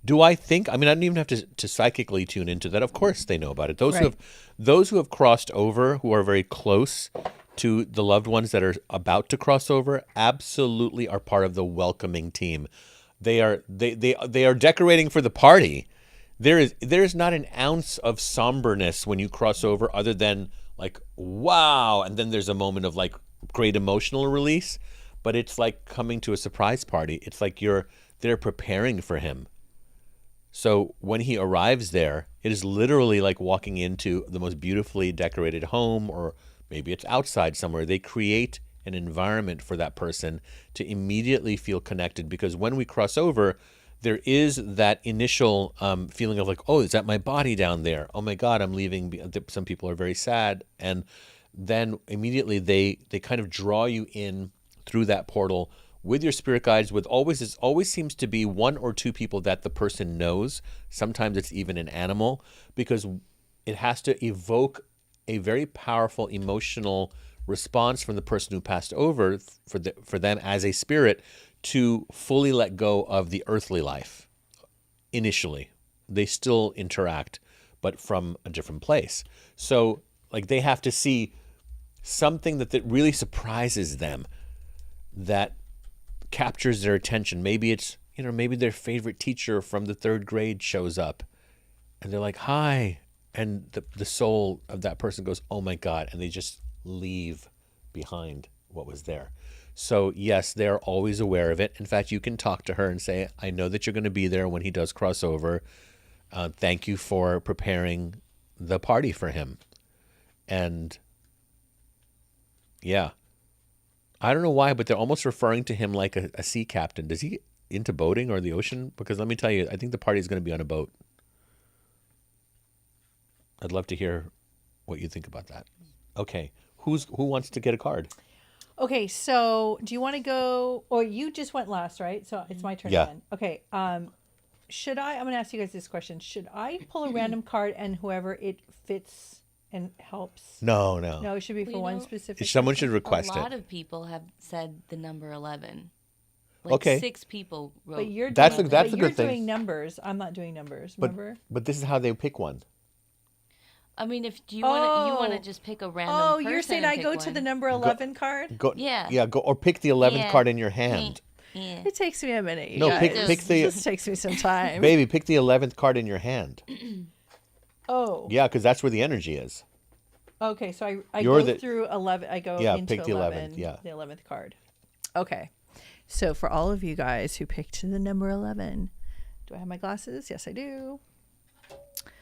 Do I think? I mean, I don't even have to psychically tune into that. Of course, they know about it. Those Right. who have crossed over, who are very close to the loved ones that are about to cross over, absolutely are part of the welcoming team. They are decorating for the party. There is not an ounce of somberness when you cross over, other than like wow, and then there's a moment of like great emotional release. But it's like coming to a surprise party. It's like they're preparing for him. So when he arrives there, it is literally like walking into the most beautifully decorated home, or maybe it's outside somewhere. They create an environment for that person to immediately feel connected, because when we cross over, there is that initial feeling of like, oh, is that my body down there? Oh my God, I'm leaving. Some people are very sad. And then immediately they kind of draw you in through that portal with your spirit guides. It always seems to be one or two people that the person knows. Sometimes it's even an animal, because it has to evoke a very powerful emotional response from the person who passed over for them as a spirit to fully let go of the earthly life. Initially, they still interact, but from a different place. So like they have to see something that really surprises them, that captures their attention. Maybe it's, maybe their favorite teacher from the 3rd grade shows up and they're like, hi. And the soul of that person goes, oh my God. And they just leave behind what was there. So yes, they're always aware of it. In fact, you can talk to her and say, I know that you're going to be there when he does cross over. Thank you for preparing the party for him. And yeah, I don't know why, but they're almost referring to him like a sea captain. Is he into boating or the ocean? Because let me tell you, I think the party is going to be on a boat. I'd love to hear what you think about that. Okay, who wants to get a card? Okay, so do you want to go, or you just went last, right? So it's my turn Yeah. again. Okay, should I? I'm going to ask you guys this question. Should I pull a random card and whoever it fits and helps? No. No, it should be for one specific. Someone person. should request A lot it. of people have said the number 11. Like Okay. 6 people wrote. But you're That's doing, a- that's but a you're good thing. doing numbers. I'm not doing numbers. But Remember? but this is how they pick one. I mean, if you want to just pick a random person. You're saying and I pick go to one. the number 11 card? Go. Yeah. Yeah. Go or pick the 11th Yeah. card in your hand. Yeah. It takes me a minute. You No, guys. pick the- It just takes me some time. Baby, pick the 11th card in your hand. Oh. Yeah, because that's where the energy is. Okay, so I You're go the- through 11. I go Yeah, into pick the 11. 11th, yeah. The 11th card. Okay. So for all of you guys who picked the number 11, do I have my glasses? Yes, I do.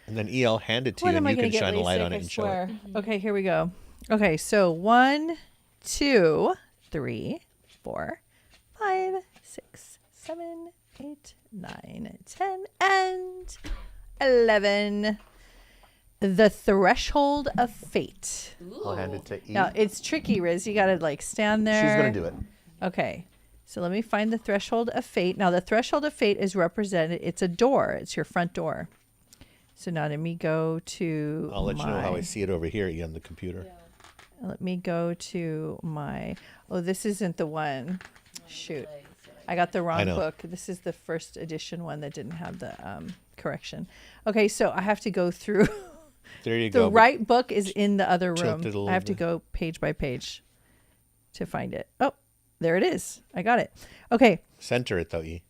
And then EL hand it to When you, am and I you going can to get shine a light LASIK? on it I and show it. swear. Okay, here we go. Okay, so 1, 2, 3, 4, 5, 6, 7, 8, 9, 10, and 11. The Threshold of Fate. I'll hand it to E. Now, it's tricky, Riz. You got to like stand there. She's going to do it. Okay. So let me find the Threshold of Fate. Now, the Threshold of Fate is represented. It's a door. It's your front door. So now let me go to I'll let you know how I see it over here on the computer. Let me go to my... Oh, this isn't the one. Shoot. I got the I wrong know. book. This is the first edition one that didn't have the correction. Okay, so I have to go through... There you The go. right book is in the other tilt room. it a little I have to bit. go page by page to find it. Oh, there it is. I got it. Okay. Center it, though, E.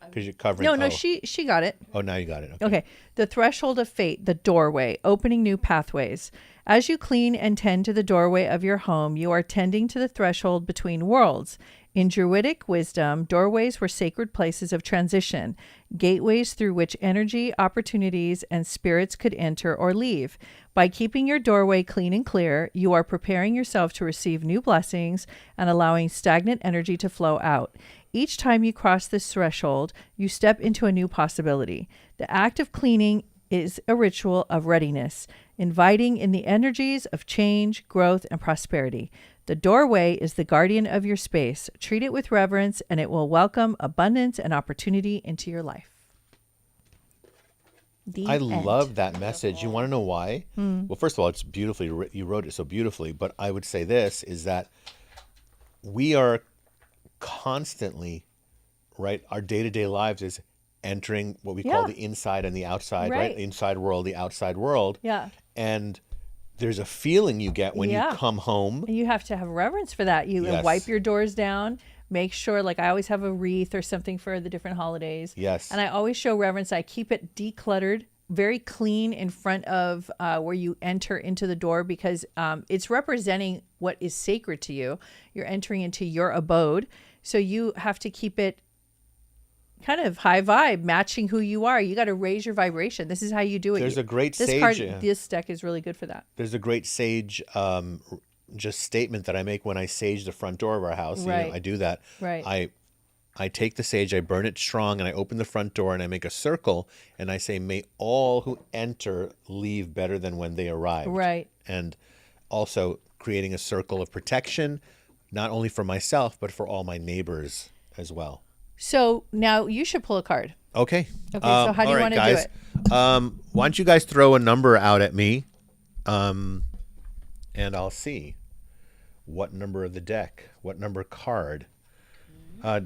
Because you're covering No, oh. she got it. Oh, now you got it. Okay. Okay. The Threshold of Fate, the doorway, opening new pathways. As you clean and tend to the doorway of your home, you are tending to the threshold between worlds. In Druidic wisdom, doorways were sacred places of transition, gateways through which energy, opportunities, and spirits could enter or leave. By keeping your doorway clean and clear, you are preparing yourself to receive new blessings and allowing stagnant energy to flow out. Each time you cross this threshold, you step into a new possibility. The act of cleaning is a ritual of readiness, inviting in the energies of change, growth, and prosperity. The doorway is the guardian of your space. Treat it with reverence, and it will welcome abundance and opportunity into your life. I love that message. You want to know why? Well, first of all, it's beautifully you wrote it so beautifully. But I would say this is that we are constantly, right? Our day-to-day lives is entering what we call Yeah. the inside and the outside, Right. right? The inside world, the outside world. Yeah. And there's a feeling you get when Yeah. you come home. And you have to have reverence for that. You Yes. wipe your doors down. Make sure, like I always have a wreath or something for the different holidays. Yes. And I always show reverence. I keep it decluttered, very clean in front of where you enter into the door because it's representing what is sacred to you. You're entering into your abode. So you have to keep it kind of high vibe, matching who you are. You got to raise your vibration. This is how you do it. There's a great this sage. card, this deck is really good for that. There's a great sage just statement that I make when I sage the front door of our house. Right. You know, I do that. Right. I take the sage, I burn it strong, and I open the front door and I make a circle and I say, may all who enter leave better than when they arrived. Right. And also creating a circle of protection, not only for myself, but for all my neighbors as well. So now you should pull a card. Okay. Okay, so how do you all wanna do guys. Why don't you guys throw a number out at me, and I'll see what number of the deck, what number card.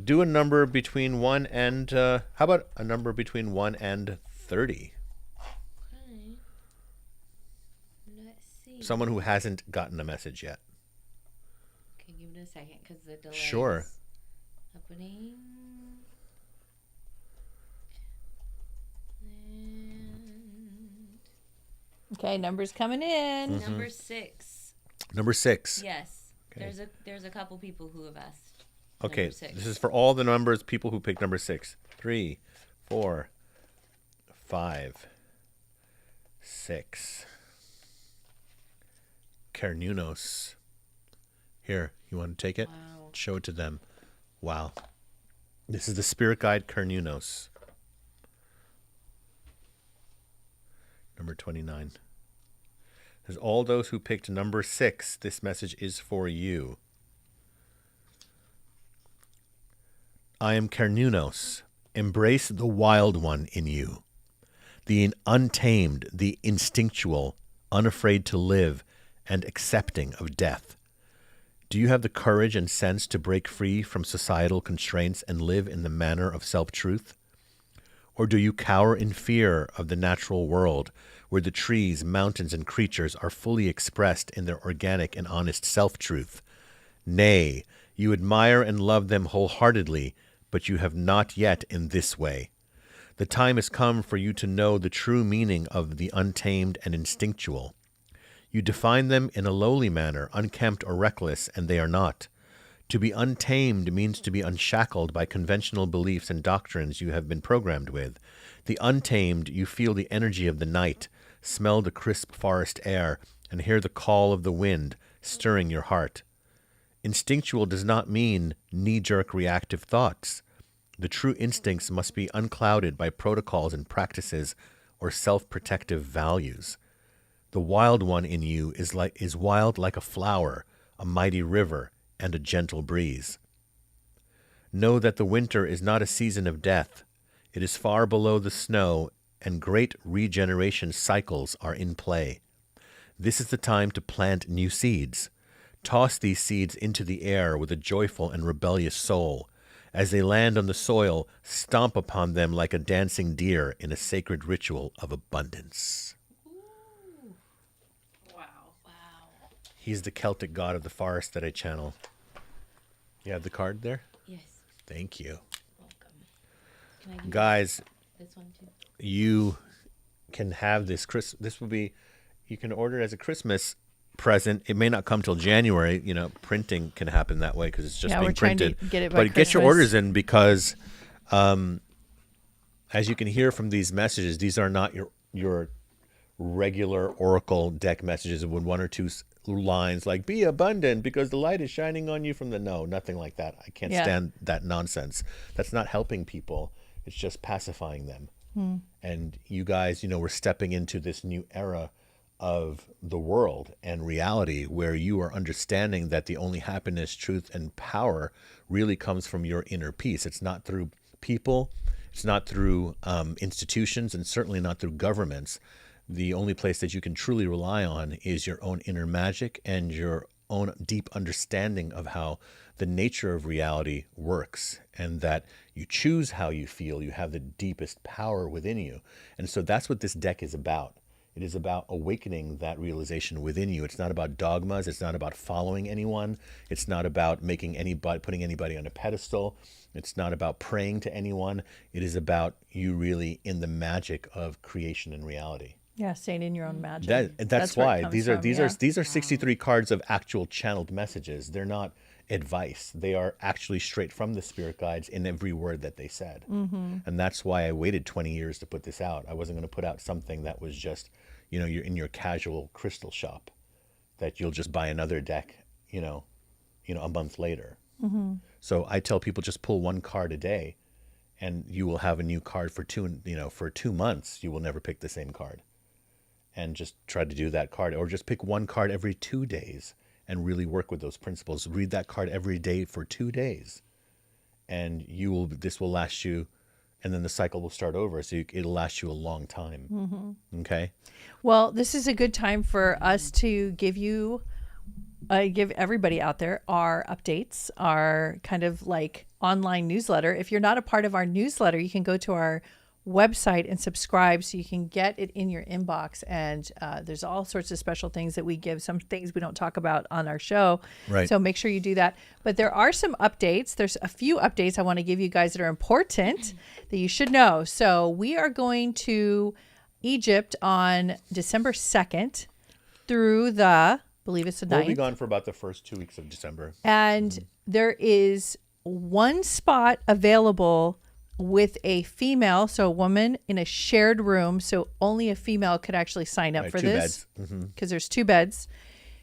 Do a number between 1 and, how about a number between 1 and 30? Okay. Let's see. Someone who hasn't gotten a message yet. Okay, give it a second because the delay Sure. is opening. And Okay, numbers coming in. number 6. Number 6. Yes. Okay. There's a couple people who have asked. Okay, Number 6. this is for all the numbers, people who picked number 6. 3, 4, 5, 6. Carnunos. Here, you want to take it? Wow. Show it to them. Wow. This is the spirit guide Carnunos. Number 29. As all those who picked number 6, this message is for you. I am Carnunos, Embrace the wild one in you, the untamed, the instinctual, unafraid to live, and accepting of death. Do you have the courage and sense to break free from societal constraints and live in the manner of self-truth? Or do you cower in fear of the natural world, where the trees, mountains, and creatures are fully expressed in their organic and honest self-truth? Nay, you admire and love them wholeheartedly, but you have not yet in this way. The time has come for you to know the true meaning of the untamed and instinctual. You define them in a lowly manner, unkempt or reckless, and they are not. To be untamed means to be unshackled by conventional beliefs and doctrines you have been programmed with. The untamed, you feel the energy of the night, smell the crisp forest air, and hear the call of the wind stirring your heart. Instinctual does not mean knee-jerk reactive thoughts. The true instincts must be unclouded by protocols and practices or self-protective values. The wild one in you is wild like a flower, a mighty river, and a gentle breeze. Know that the winter is not a season of death. It is far below the snow, and great regeneration cycles are in play. This is the time to plant new seeds. Toss these seeds into the air with a joyful and rebellious soul. As they land on the soil, stomp upon them like a dancing deer in a sacred ritual of abundance. He's the Celtic god of the forest that I channel. You have the card there? Yes. Thank you. Welcome. Can I do Guys, this one too? you can have this. This will be, you can order it as a Christmas present. It may not come till January. You know, printing can happen that way because it's just being printed. Get it by but get your Christmas. orders in because, as you can hear from these messages, these are not your regular oracle deck messages with one or two lines like "be abundant because the light is shining on you from the." No, nothing like that. I can't stand that nonsense. That's not helping people. It's just pacifying them. And you guys, you know, we're stepping into this new era of the world and reality where you are understanding that the only happiness, truth, and power really comes from your inner peace. It's not through people. It's not through institutions, and certainly not through governments. The only place that you can truly rely on is your own inner magic and your own deep understanding of how the nature of reality works, and that you choose how you feel. You have the deepest power within you. And so that's what this deck is about. It is about awakening that realization within you. It's not about dogmas. It's not about following anyone. It's not about putting anybody on a pedestal. It's not about praying to anyone. It is about you really in the magic of creation and reality. Yeah, staying in your own magic. That's where it why comes these from, are 63 cards of actual channeled messages. They're not advice. They are actually straight from the spirit guides in every word that they said. And that's why I waited 20 years to put this out. I wasn't going to put out something that was just, you know, you're in your casual crystal shop that you'll just buy another deck, you know, a month later. So I tell people just pull one card a day and you will have a new card for 2 months. You will never pick the same card. And just try to do that card, or just pick one card every 2 days and really work with those principles. Read that card every day for 2 days, and this will last you, and then the cycle will start over. So it'll last you a long time. Okay. Well, this is a good time for us to give everybody out there our updates, our kind of like online newsletter. If you're not a part of our newsletter, you can go to our website and subscribe so you can get it in your inbox. And there's all sorts of special things that we give, some things we don't talk about on our show. Right. So make sure you do that. But there are some updates. There's a few updates I want to give you guys that are important that you should know. So we are going to Egypt on December 2nd through the, I believe it's the 9th. We'll be gone for about the first 2 weeks of December. And there is one spot available with a female, so a woman in a shared room, so only a female could actually sign up for this because there's 2 beds.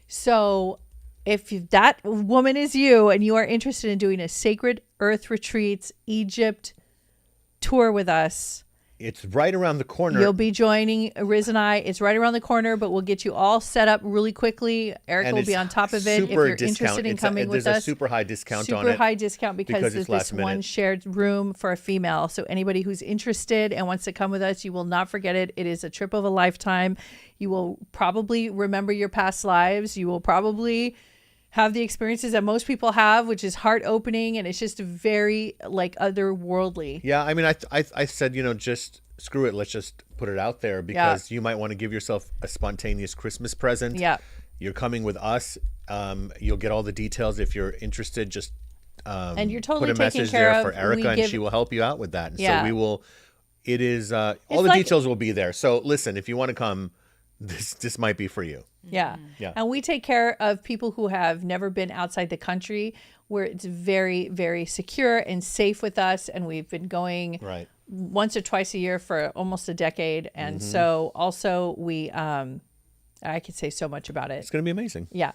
So if that woman is you and you are interested in doing a Sacred Earth Retreats Egypt tour with us, It's right around the corner. You'll be joining Riz and I. It's right around the corner, but we'll get you all set up really quickly. Eric And will be it's on top of it if super you're discount. interested in coming with us. There's a super high discount on Super it. high discount because it's there's last this one minute. shared room for a female. So anybody who's interested and wants to come with us, you will not forget it. It is a trip of a lifetime. You will probably remember your past lives. You will probably have the experiences that most people have, which is heart opening, and it's just very like otherworldly. Yeah, I mean, I said, just screw it. Let's just put it out there because you might want to give yourself a spontaneous Christmas present. Yeah. You're coming with us. You'll get all the details if you're interested. Just and you're totally put a taken message care there of. for Erica, We and give- she will help you out with that. And Yeah. so we will. It is all the like- details will be there. So listen, if you want to come, this might be for you. Yeah. Yeah. And we take care of people who have never been outside the country, where it's very, very secure and safe with us. And we've been going Right. once or twice a year for almost a decade. And so also we, I could say so much about it. It's going to be amazing. Yeah.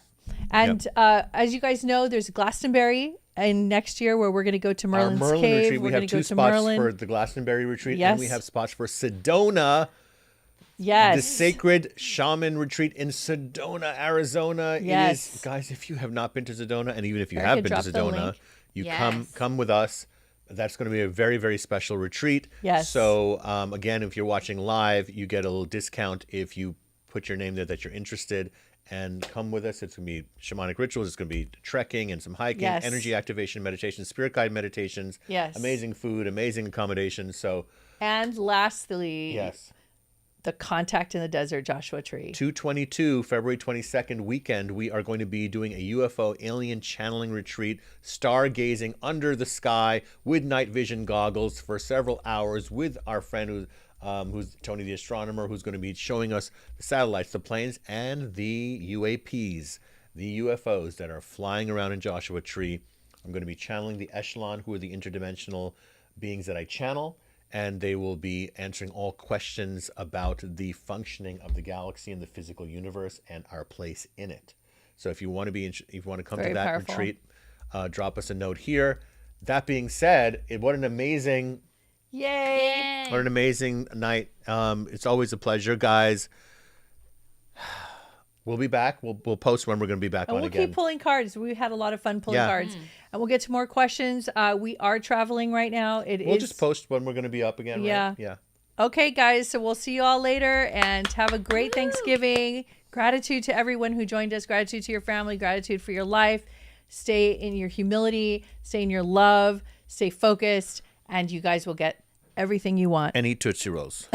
And as you guys know, there's Glastonbury in next year where we're going to go to Merlin's Our Merlin Cave. retreat. We're We going have to go two to spots Merlin. for the Glastonbury retreat, Yes. and we have spots for Sedona. Yes. The Sacred Shaman Retreat in Sedona, Arizona. Yes. It is, guys, if you have not been to Sedona, and even if you Erica have been to dropped the Sedona, link. you Yes. come with us. That's going to be a very, very special retreat. Yes. So, again, if you're watching live, you get a little discount if you put your name there that you're interested and come with us. It's going to be shamanic rituals. It's going to be trekking and some hiking, Yes. energy activation, meditation, spirit guide meditations. Yes. Amazing food, amazing accommodations. So, And lastly, yes. the Contact in the Desert Joshua Tree. 2/22, February 22nd weekend, we are going to be doing a UFO alien channeling retreat, stargazing under the sky with night vision goggles for several hours with our friend who's Tony the astronomer, who's going to be showing us the satellites, the planes, and the UAPs, the UFOs that are flying around in Joshua Tree. I'm going to be channeling the Echelon, who are the interdimensional beings that I channel, and they will be answering all questions about the functioning of the galaxy and the physical universe and our place in it. So if you want to if you want to come Very to that powerful. retreat, drop us a note here. That being said, what an amazing Yay! what an amazing night. It's always a pleasure, guys. We'll be back. We'll post when we're going to be back And on we'll again. keep pulling cards. We had a lot of fun pulling Yeah. cards. And we'll get to more questions. We are traveling right now. We'll just post when we're going to be up again, right? Yeah. Yeah. Okay, guys. So we'll see you all later and have a great Thanksgiving. Gratitude to everyone who joined us. Gratitude to your family. Gratitude for your life. Stay in your humility. Stay in your love. Stay focused. And you guys will get everything you want. And eat Tootsie Rolls.